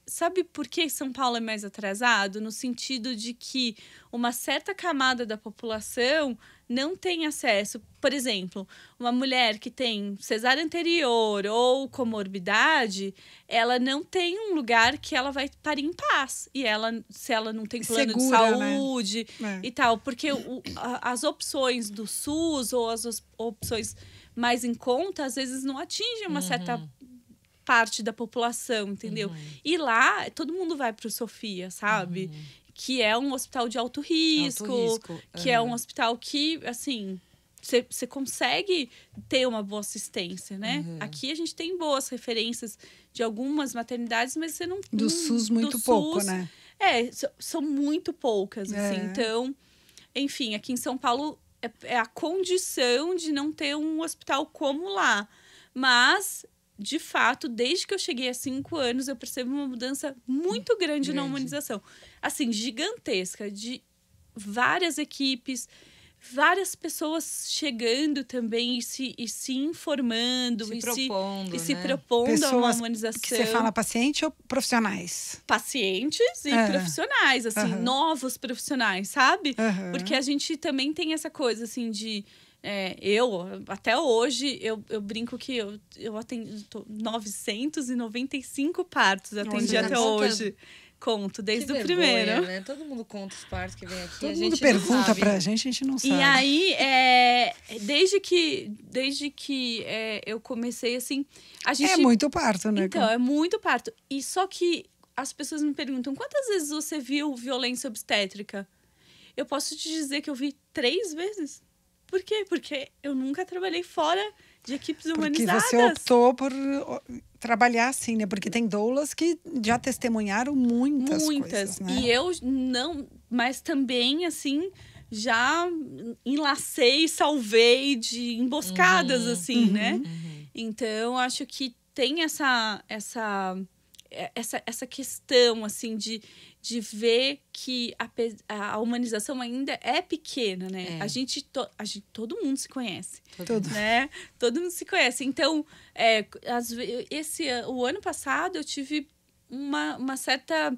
Sabe por que São Paulo é mais atrasado? No sentido de que uma certa camada da população não tem acesso. Por exemplo, uma mulher que tem cesárea anterior ou comorbidade, ela não tem um lugar que ela vai parir em paz. E se ela não tem plano de Segura, saúde, né? e tal. Porque as opções do SUS ou as opções mais em conta, às vezes não atingem uma certa parte da população, entendeu? E lá, todo mundo vai pro Sofia, sabe? Que é um hospital de alto risco. Que é um hospital que, assim, você consegue ter uma boa assistência, né? Aqui a gente tem boas referências de algumas maternidades, mas você não... Do SUS muito pouco, né? São muito poucas, assim. Então, enfim, aqui em São Paulo é a condição de não ter um hospital como lá. Mas... de fato, desde que eu cheguei há 5 anos, eu percebo uma mudança muito grande na humanização. Assim, gigantesca, de várias equipes, várias pessoas chegando também e se informando. Se propondo pessoas a uma humanização. Que você fala paciente ou profissionais? Pacientes e profissionais, assim, novos profissionais, sabe? Porque a gente também tem essa coisa, assim, de... até hoje, eu brinco que eu atendi 995 partos, atendi até hoje. Conto, desde o primeiro. Né? Todo mundo conta os partos que vem aqui. Todo mundo pergunta pra gente, a gente não sabe. E aí, desde que eu comecei, assim, a gente... É muito parto, né? Então, é muito parto. E só que as pessoas me perguntam, quantas vezes você viu violência obstétrica? Eu posso te dizer que eu vi 3 vezes. Por quê? Porque eu nunca trabalhei fora de equipes humanizadas. Porque você optou por trabalhar assim, né? Porque tem doulas que já testemunharam muitas coisas, né? E eu não... Mas também, assim, já enlacei, salvei de emboscadas, assim, né? Então, acho que tem essa questão, assim, de ver que a humanização ainda é pequena, né? Todo mundo se conhece. Né? Todo mundo se conhece. Então, o ano passado eu tive uma certa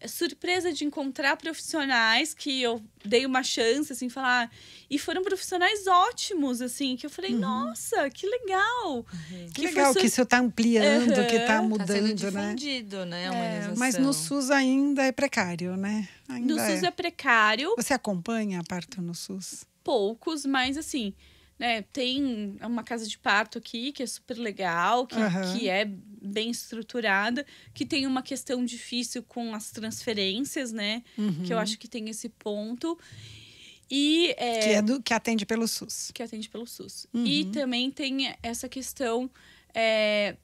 surpresa de encontrar profissionais que eu dei uma chance, assim, falar... E foram profissionais ótimos, assim, que eu falei, nossa, que legal! Que legal que isso está ampliando, que está mudando, tá sendo né? difundido, né? A humanização. Mas no SUS ainda é precário, né? No SUS é precário. Você acompanha a parto no SUS? Poucos, mas assim... né, tem uma casa de parto aqui que é super legal, que é bem estruturada, que tem uma questão difícil com as transferências, né? Que eu acho que tem esse ponto. E, que atende pelo SUS. Que atende pelo SUS. E também tem essa questão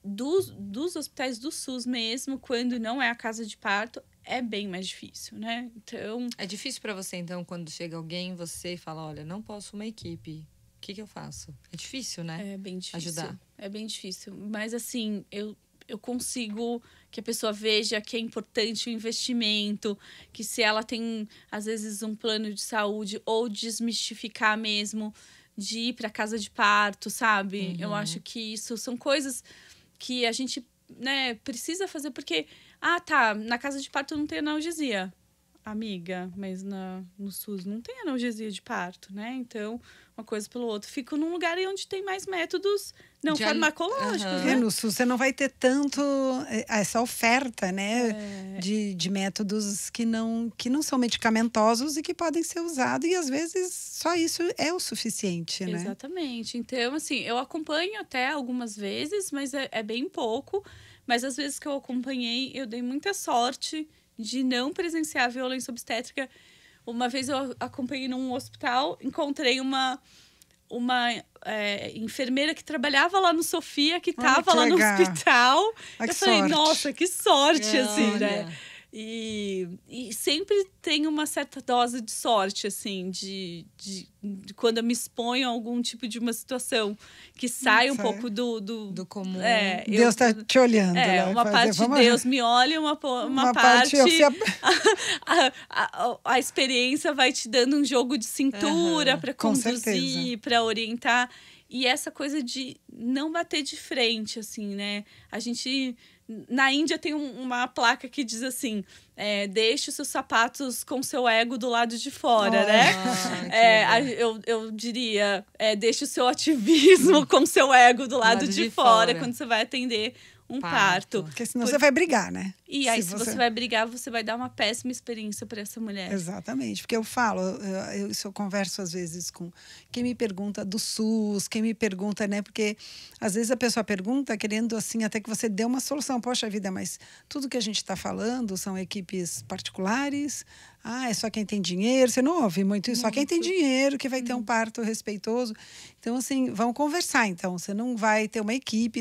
dos hospitais do SUS mesmo, quando não é a casa de parto, é bem mais difícil, né? Então... É difícil para você, então, quando chega alguém, você fala, olha, não posso uma equipe. O que eu faço? É difícil, né? É bem difícil. Ajudar. É bem difícil. Mas, assim, eu consigo que a pessoa veja que é importante o investimento, que se ela tem, às vezes, um plano de saúde ou desmistificar mesmo de ir para casa de parto, sabe? Eu acho que isso são coisas que a gente, né, precisa fazer, porque, na casa de parto não tem analgesia. Amiga, mas no SUS não tem analgesia de parto, né? Então, uma coisa pelo outro. Fico num lugar onde tem mais métodos Não, De farmacológicos, Aham. né? No SUS você não vai ter tanto essa oferta, né, de métodos que não são medicamentosos e que podem ser usados, e às vezes só isso é o suficiente, né? Exatamente. Então, assim, eu acompanho até algumas vezes, mas é bem pouco. Mas às vezes que eu acompanhei, eu dei muita sorte de não presenciar violência obstétrica. Uma vez eu acompanhei num hospital, encontrei uma enfermeira que trabalhava lá no Sofia, que Olha, estava que lá no legal. hospital. Ah, que Eu falei, sorte. nossa, que sorte, assim, né? Olha. E sempre tem uma certa dose de sorte, assim, de quando eu me exponho a algum tipo de uma situação que sai um Nossa, pouco do Do comum. Deus está te olhando. lá, uma fazer, parte de vamos- Deus me olha, uma parte parte você- a experiência vai te dando um jogo de cintura Aham, para com conduzir, certeza. para orientar. E essa coisa de não bater de frente, assim, né? A gente... Na Índia tem uma placa que diz assim, deixe os seus sapatos com seu ego do lado de fora, Olha. né? Ah, que legal. Eu diria, deixe o seu ativismo com seu ego do lado de fora quando você vai atender um parto. Porque senão você vai brigar, né? E aí, se você vai brigar, você vai dar uma péssima experiência para essa mulher. Exatamente, porque eu falo, isso eu converso às vezes com quem me pergunta do SUS, quem me pergunta, né? Porque às vezes a pessoa pergunta querendo assim até que você dê uma solução. Poxa vida, mas tudo que a gente está falando são equipes particulares. Ah, é só quem tem dinheiro. Você não ouve muito isso. Só quem tem dinheiro que vai ter um parto respeitoso. Então, assim, vamos conversar. Então, você não vai ter uma equipe,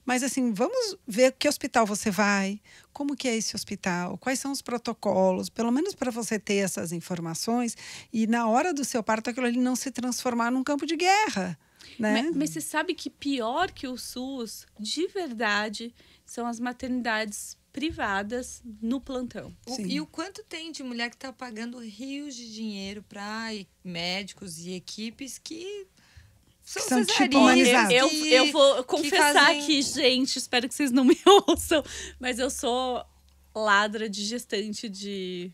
mas assim, vamos ver que hospital você vai, como que é esse hospital, quais são os protocolos, pelo menos para você ter essas informações e na hora do seu parto aquilo ali não se transformar num campo de guerra, né? Mas você sabe que pior que o SUS, de verdade, são as maternidades privadas no plantão. Sim. E o quanto tem de mulher que tá pagando rios de dinheiro para médicos e equipes que são tipo cesaristas, humanizados. Eu vou confessar fazem- aqui, gente, espero que vocês não me ouçam, mas eu sou ladra de gestante de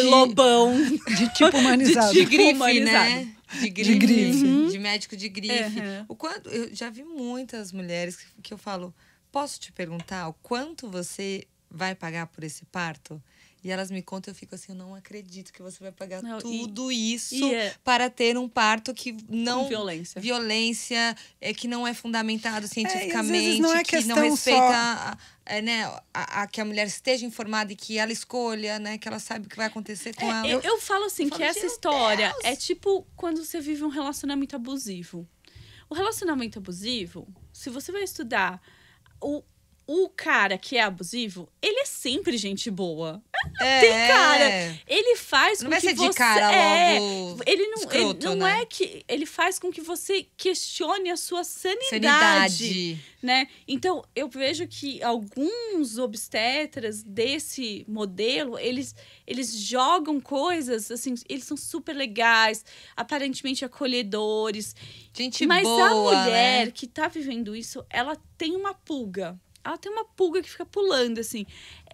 lobão. De tipo humanizado. de grife, humanizado. né? De grife. grife. De médico de grife. Uhum. O quanto, eu já vi muitas mulheres que eu falo, posso te perguntar o quanto você vai pagar por esse parto? E elas me contam, eu fico assim, eu não acredito que você vai pagar Não, tudo isso e para ter um parto que não... Com violência. Violência, que não é fundamentado e às cientificamente, vezes não é que não questão respeita que a mulher esteja informada e que ela escolha, né? Que ela sabe o que vai acontecer com ela. Eu falo assim, eu que falo, essa meu história Deus! é tipo quando você vive um relacionamento abusivo. O relacionamento abusivo, se você vai estudar o cara que é abusivo, ele é sempre gente boa. Tem cara. Ele faz Não com vai que ser você... de cara logo ele escroto, não né? é que... Ele faz com que você questione a sua Sanidade. né? Então, eu vejo que alguns obstetras desse modelo, eles jogam coisas, assim, eles são super legais, aparentemente acolhedores. Gente Mas boa, a mulher né? que tá vivendo isso, ela tem uma pulga. Ela tem uma pulga que fica pulando, assim.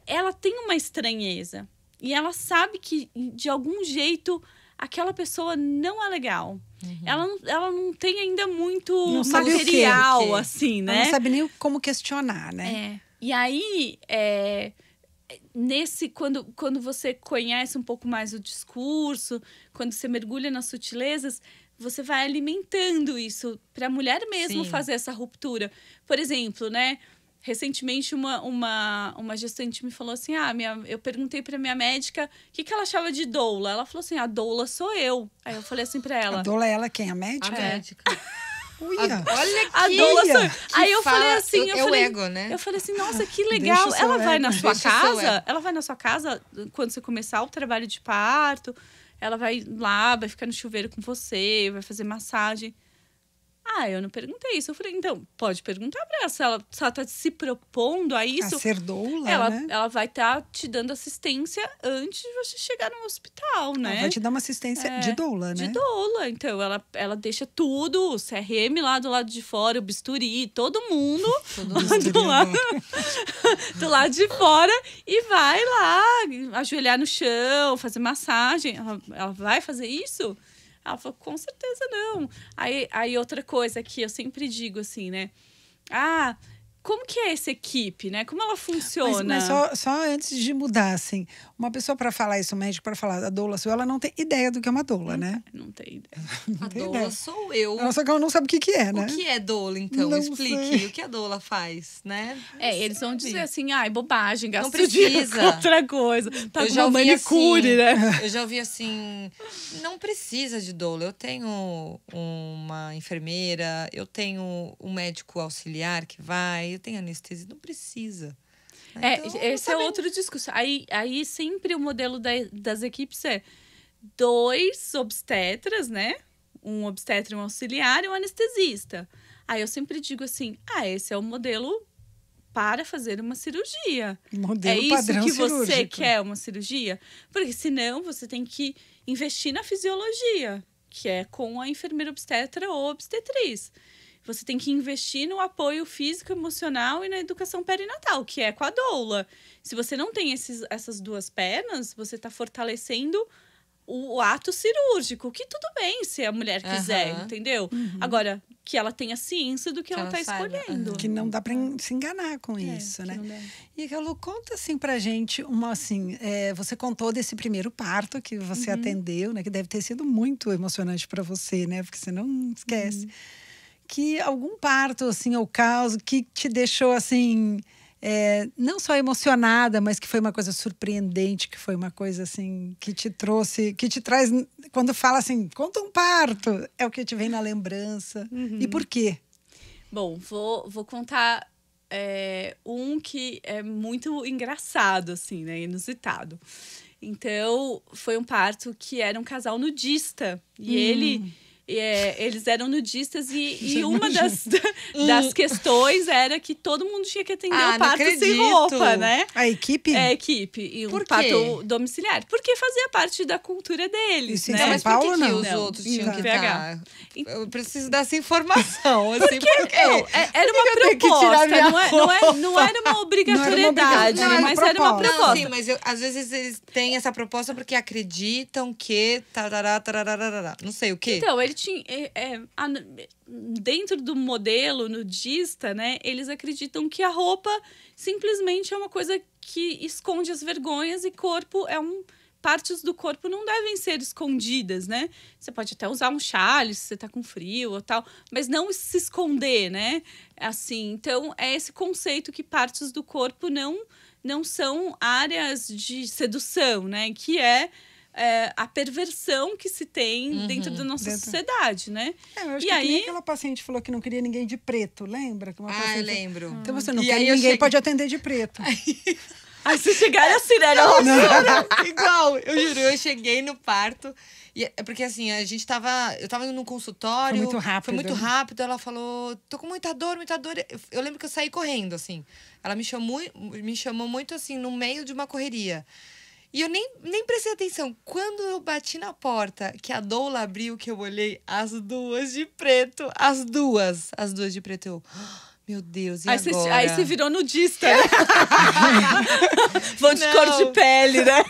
Ela tem uma estranheza. E ela sabe que, de algum jeito, aquela pessoa não é legal. Ela não tem ainda muito Não sabe o quê. material, assim, né? Ela não sabe nem como questionar, né? E aí, quando você conhece um pouco mais o discurso, quando você mergulha nas sutilezas, você vai alimentando isso para a mulher mesmo Sim. fazer essa ruptura. Por exemplo, né? Recentemente, uma gestante me falou assim, eu perguntei para minha médica o que ela achava de doula. Ela falou assim, a doula sou eu. Aí eu falei assim para ela... A doula é ela quem? A A médica? médica. Uia. Olha A que... doula sou eu. que Aí eu fala- falei assim, é o ego, né? Eu falei assim, nossa, que Deixa legal. o seu Ela vai ego, na sua deixa o seu casa? ego. Ela vai na sua casa quando você começar o trabalho de parto. Ela vai lá, vai ficar no chuveiro com você, vai fazer massagem. Eu não perguntei isso. Eu falei, então, pode perguntar pra ela. Se ela tá se propondo a isso, A ser doula, né? ela vai estar te dando assistência antes de você chegar no hospital, né? Ela vai te dar uma assistência de doula, né? De doula. Então, ela deixa tudo, o CRM lá do lado de fora, o bisturi, todo mundo do lado de fora e vai lá ajoelhar no chão, fazer massagem. Ela vai fazer isso? Ela falou, com certeza não. Aí outra coisa que eu sempre digo assim, né? Como que é essa equipe, né? Como ela funciona? Mas só antes de mudar, assim, uma pessoa para falar isso, um médico para falar da doula sua, ela não tem ideia do que é uma doula, né? Não tem ideia. A doula sou eu. Só que ela não sabe o que é, né? O que é doula, então? Não Explique. sei. O que a doula faz, né? Eles vão dizer assim, bobagem, Não gasta dinheiro precisa. com outra coisa. Tá Eu com já uma ouvi manicure, assim, né? Eu já ouvi assim, não precisa de doula. Eu tenho uma enfermeira, eu tenho um médico auxiliar que vai, eu tenho anestesia, não precisa. Então, Esse é outro discurso. Aí sempre o modelo das equipes é 2 obstetras, né? Um obstetra e um auxiliar e um anestesista. Aí eu sempre digo assim, esse é o modelo para fazer uma cirurgia. Modelo é isso padrão que você cirúrgico. quer, uma cirurgia? Porque senão você tem que investir na fisiologia, que é com a enfermeira obstetra ou obstetriz. Você tem que investir no apoio físico, emocional e na educação perinatal, que é com a doula. Se você não tem essas 2 pernas, você está fortalecendo o ato cirúrgico, que tudo bem se a mulher quiser, entendeu? Agora, que ela tenha ciência do que ela está escolhendo. Que não dá para se enganar com isso, né? E, Calu, conta assim pra gente, você contou desse primeiro parto que você atendeu, né? Que deve ter sido muito emocionante para você, né? Porque você não esquece. Que algum parto, assim, ou caso que te deixou, assim, não só emocionada, mas que foi uma coisa surpreendente, que foi uma coisa, assim, que te traz, quando fala assim, conta um parto, é o que te vem na lembrança. E por quê? Bom, vou contar um que é muito engraçado, assim, né? Inusitado. Então, foi um parto que era um casal nudista. E eles eram nudistas e uma das questões era que todo mundo tinha que atender o parto sem roupa, né? A equipe? A equipe. E um parto domiciliar. Porque fazia parte da cultura deles, Isso né? em São Mas Paulo, por que não? os outros tinham que PH. estar? Eu preciso dessa informação. Assim, Era uma proposta, não era uma obrigatoriedade, Não era mas era uma proposta. proposta. Sim, mas às vezes eles têm essa proposta porque acreditam que... Não sei o quê. Então, ele tinha... dentro do modelo nudista, né? Eles acreditam que a roupa simplesmente é uma coisa que esconde as vergonhas e corpo partes do corpo não devem ser escondidas, né? Você pode até usar um chale se você tá com frio ou tal, mas não se esconder, né? Assim, então é esse conceito que partes do corpo não são áreas de sedução, né? Que é a perversão que se tem dentro da nossa sociedade, né? Eu acho que nem aquela paciente falou que não queria ninguém de preto, lembra? Que eu lembro. Então você não quer ninguém, pode atender de preto. Aí se chegar assim, né? Igual, eu juro, eu cheguei no parto. Porque assim, eu tava no consultório. Foi muito rápido. Foi muito rápido. Ela falou, tô com muita dor, muita dor. Eu lembro que eu saí correndo, assim. Ela me chamou muito, assim, no meio de uma correria. E eu nem prestei atenção. Quando eu bati na porta, que a doula abriu, que eu olhei, as 2 de preto. As duas de preto. Eu... Meu Deus, e agora? Aí você virou nudista, né? Vou de cor de pele, né?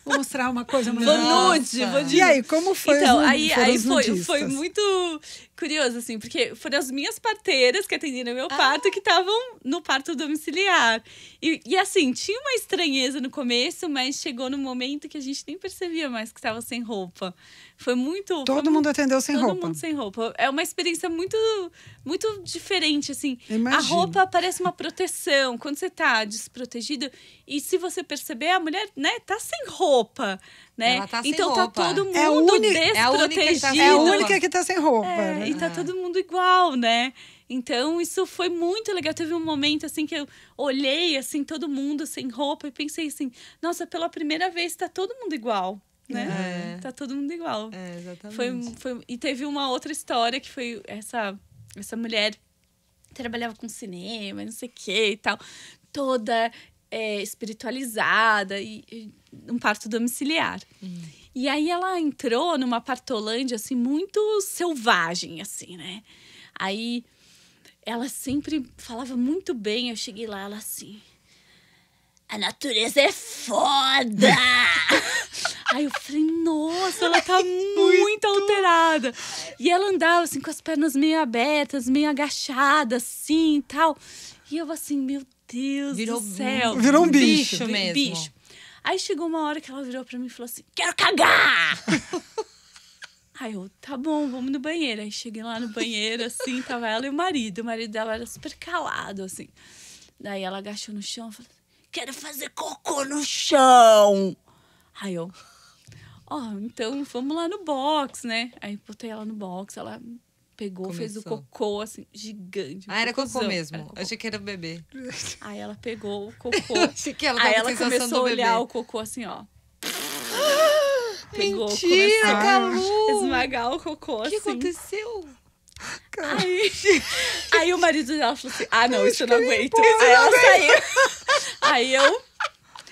Vou mostrar uma coisa mais. Vou nude. E aí, como foi? Então, foi muito curioso, assim, porque foram as minhas parteiras que atenderam meu parto que estavam no parto domiciliar. E assim, tinha uma estranheza no começo, mas chegou no momento que a gente nem percebia mais que estava sem roupa. Foi muito... Todo mundo atendeu sem roupa. Todo mundo sem roupa. É uma experiência muito, muito diferente, assim. Imagino. A roupa parece uma proteção. Quando você tá desprotegido, e se você perceber, a mulher, né, tá sem roupa, né? Ela tá sem então roupa. Tá todo mundo desprotegido. É a única que tá sem roupa. Né? E tá todo mundo igual, né? Então, isso foi muito legal. Teve um momento, assim, que eu olhei, assim, todo mundo sem roupa e pensei assim, nossa, pela primeira vez tá todo mundo igual. Né? Tá todo mundo igual. Exatamente. E teve uma outra história que foi essa mulher trabalhava com cinema, não sei o que e tal, toda espiritualizada e um parto domiciliar. E aí ela entrou numa partolândia assim muito selvagem, assim, né? Aí ela sempre falava muito bem. Eu cheguei lá, ela assim... A natureza é foda! Aí eu falei, nossa, nossa, ela tá muito alterada. E ela andava assim com as pernas meio abertas, meio agachada, assim e tal. E eu assim, meu Deus do céu. Virou um bicho. Mesmo. Aí chegou uma hora que ela virou pra mim e falou assim, quero cagar! Aí eu, tá bom, vamos no banheiro. Aí cheguei lá no banheiro, assim, tava ela e o marido. O marido dela era super calado, assim. Daí ela agachou no chão e falou, quero fazer cocô no chão! Aí eu, então vamos lá no box, né? Aí botei ela no box, ela pegou, fez o cocô, assim, gigante. Era cocô cocôzão. mesmo. Era cocô. Eu achei que era bebê. Aí ela pegou o cocô. Achei que ela Aí tava ela com a sensação começou a do bebê. olhar o cocô assim, ó. Pegou, Mentira, começou Calu! a esmagar o cocô, O que assim. aconteceu? Aí o marido dela falou assim, não, isso eu não aguento. Aí ela saiu. Aí eu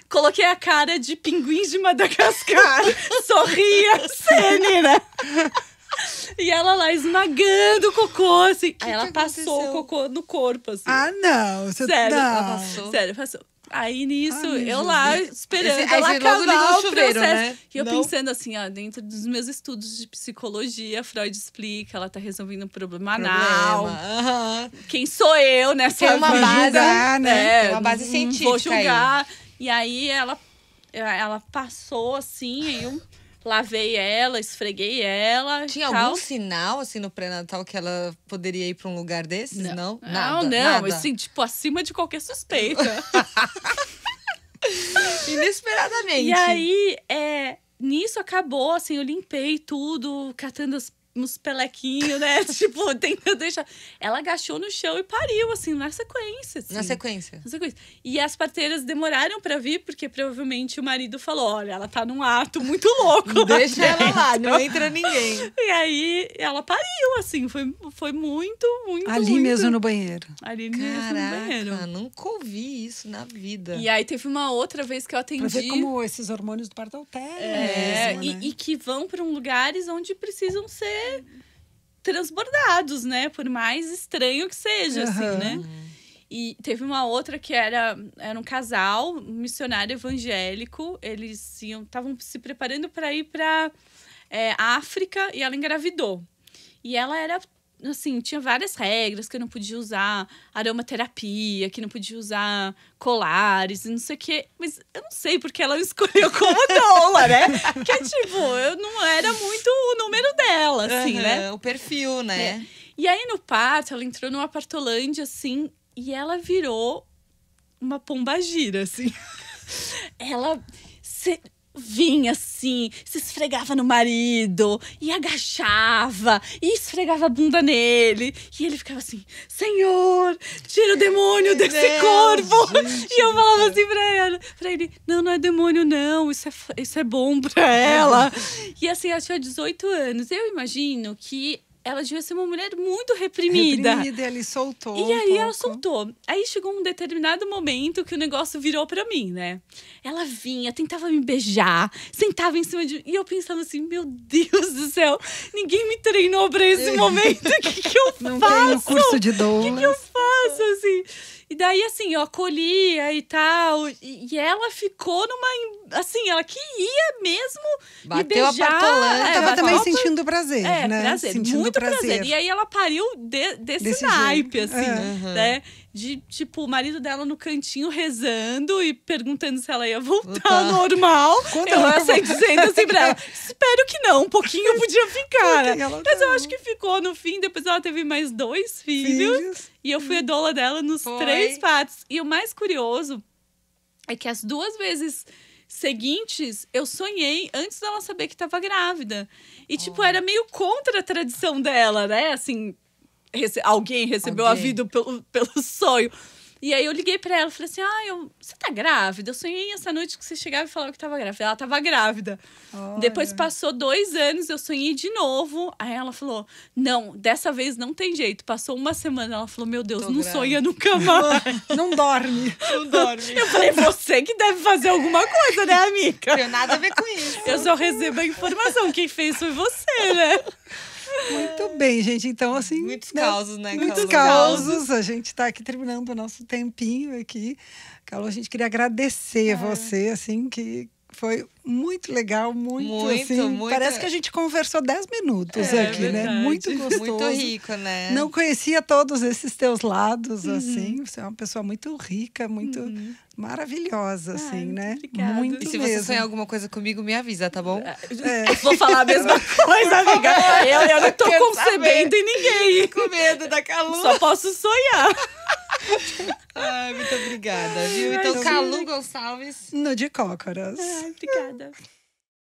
coloquei a cara de pinguins de Madagascar. Sorria, Senina. E ela lá esmagando o cocô, assim. Aí ela passou o cocô no corpo, assim. Não. Você Sério, não. ela passou. Sério, passou. Aí nisso, Ai, eu meu lá Deus. esperando Aí ela você logo ligou acabar o o chuveiro, processo. né? E eu Não? pensando assim, dentro dos meus estudos de psicologia, Freud explica, ela tá resolvendo um problema anal. Aham. Quem sou eu nessa Tem uma vida? base, julgar, né? Tem uma base não científica vou julgar. E aí ela passou assim, eu lavei ela, esfreguei ela. Tinha tal. algum sinal, assim, no pré-natal que ela poderia ir pra um lugar desses? Não? Não, Nada. assim, tipo, acima de qualquer suspeita. Inesperadamente. E aí, nisso acabou, assim, eu limpei tudo, catando uns pelequinhos, né? Tipo, tentando deixar. Ela agachou no chão e pariu, assim, na sequência. Assim. Na sequência. Na sequência. E as parteiras demoraram pra vir, porque provavelmente o marido falou: olha, ela tá num ato muito louco. lá Deixa ela dentro. lá, não entra ninguém. E aí, ela pariu, assim, foi muito, muito, Ali muito. mesmo no banheiro. Ali mesmo no banheiro. Caraca, nunca ouvi isso na vida. E aí, teve uma outra vez que eu atendi. Pra ver como esses hormônios do parto alteram mesmo, né? E que vão para lugares onde precisam ser transbordados, né? Por mais estranho que seja, assim, né? E teve uma outra que era um casal, um missionário evangélico. Eles estavam se preparando para ir para África e ela engravidou. E ela era assim, tinha várias regras, que eu não podia usar aromaterapia, que não podia usar colares e não sei o quê. Mas eu não sei porque ela escolheu como doula, né? Porque, tipo, eu não era muito o número dela, assim, né? O perfil, né? E aí, no parto, ela entrou numa partolândia, assim, e ela virou uma pombagira, assim. Ela vinha assim, se esfregava no marido, e agachava, e esfregava a bunda nele. E ele ficava assim, Senhor, tira o demônio desse corpo. Gente, e eu falava assim pra ele, não é demônio não, isso é bom pra ela. E assim, ela tinha 18 anos. Eu imagino que ela devia ser uma mulher muito reprimida. Reprimida, e ele soltou. E aí ela soltou. Aí chegou um determinado momento que o negócio virou pra mim, né? Ela vinha, tentava me beijar, sentava em cima de mim. E eu pensava assim, meu Deus do céu, ninguém me treinou pra esse momento. O que eu faço? Não tem o curso de doula. O que eu faço, assim? E daí, assim, eu acolhia e tal. E ela ficou numa... Assim, ela queria mesmo me Bateu a beijar. partolândia. Tava bateu também a sentindo prazer, né? prazer, Sentindo muito prazer. E aí ela pariu desse naipe, jeito. assim, né? De, tipo, o marido dela no cantinho rezando e perguntando se ela ia voltar ao normal. Quando Eu ela assim, dizendo assim pra ela, espero que não, um pouquinho podia ficar, né? ela Mas eu não. acho que ficou no fim. Depois ela teve mais 2 filhos. E eu fui a doula dela nos 3 partos. E o mais curioso é que as 2 vezes seguintes, eu sonhei antes dela saber que estava grávida. E, tipo, era meio contra a tradição dela, né? Assim, alguém recebeu a vida pelo sonho. E aí eu liguei pra ela e falei assim, você tá grávida? Eu sonhei essa noite que você chegava e falava que tava grávida. Ela tava grávida. Olha. Depois passou 2 anos, eu sonhei de novo. Aí ela falou, não, dessa vez não tem jeito. Passou 1 semana, ela falou, meu Deus, Tô não grávida. sonha nunca mais. Não dorme. Não dorme. Eu falei, você que deve fazer alguma coisa, né, amiga? Não tem nada a ver com isso. Eu só recebo a informação, quem fez foi você, né? Muito bem, gente. Então, assim... Muitos causos, né, Muitos Calu? causos. A gente tá aqui terminando o nosso tempinho aqui. Calu, a gente queria agradecer você, assim, que Foi muito legal, Muito, assim. muito. Parece que a gente conversou 10 minutos aqui, né? verdade. Muito gostoso. Muito rico, né? Não conhecia todos esses teus lados, assim. Você é uma pessoa muito rica, muito maravilhosa, assim, muito né? obrigada. Muito E se mesmo. você sonhar alguma coisa comigo, me avisa, tá bom? Vou falar a mesma coisa, amiga. Eu não tô Quero concebendo em ninguém. Com medo da Calu. Só posso sonhar. Ai, muito obrigada, viu? Então, Imagina. Calu Gonçalves. No de cócoras. Ai, obrigada.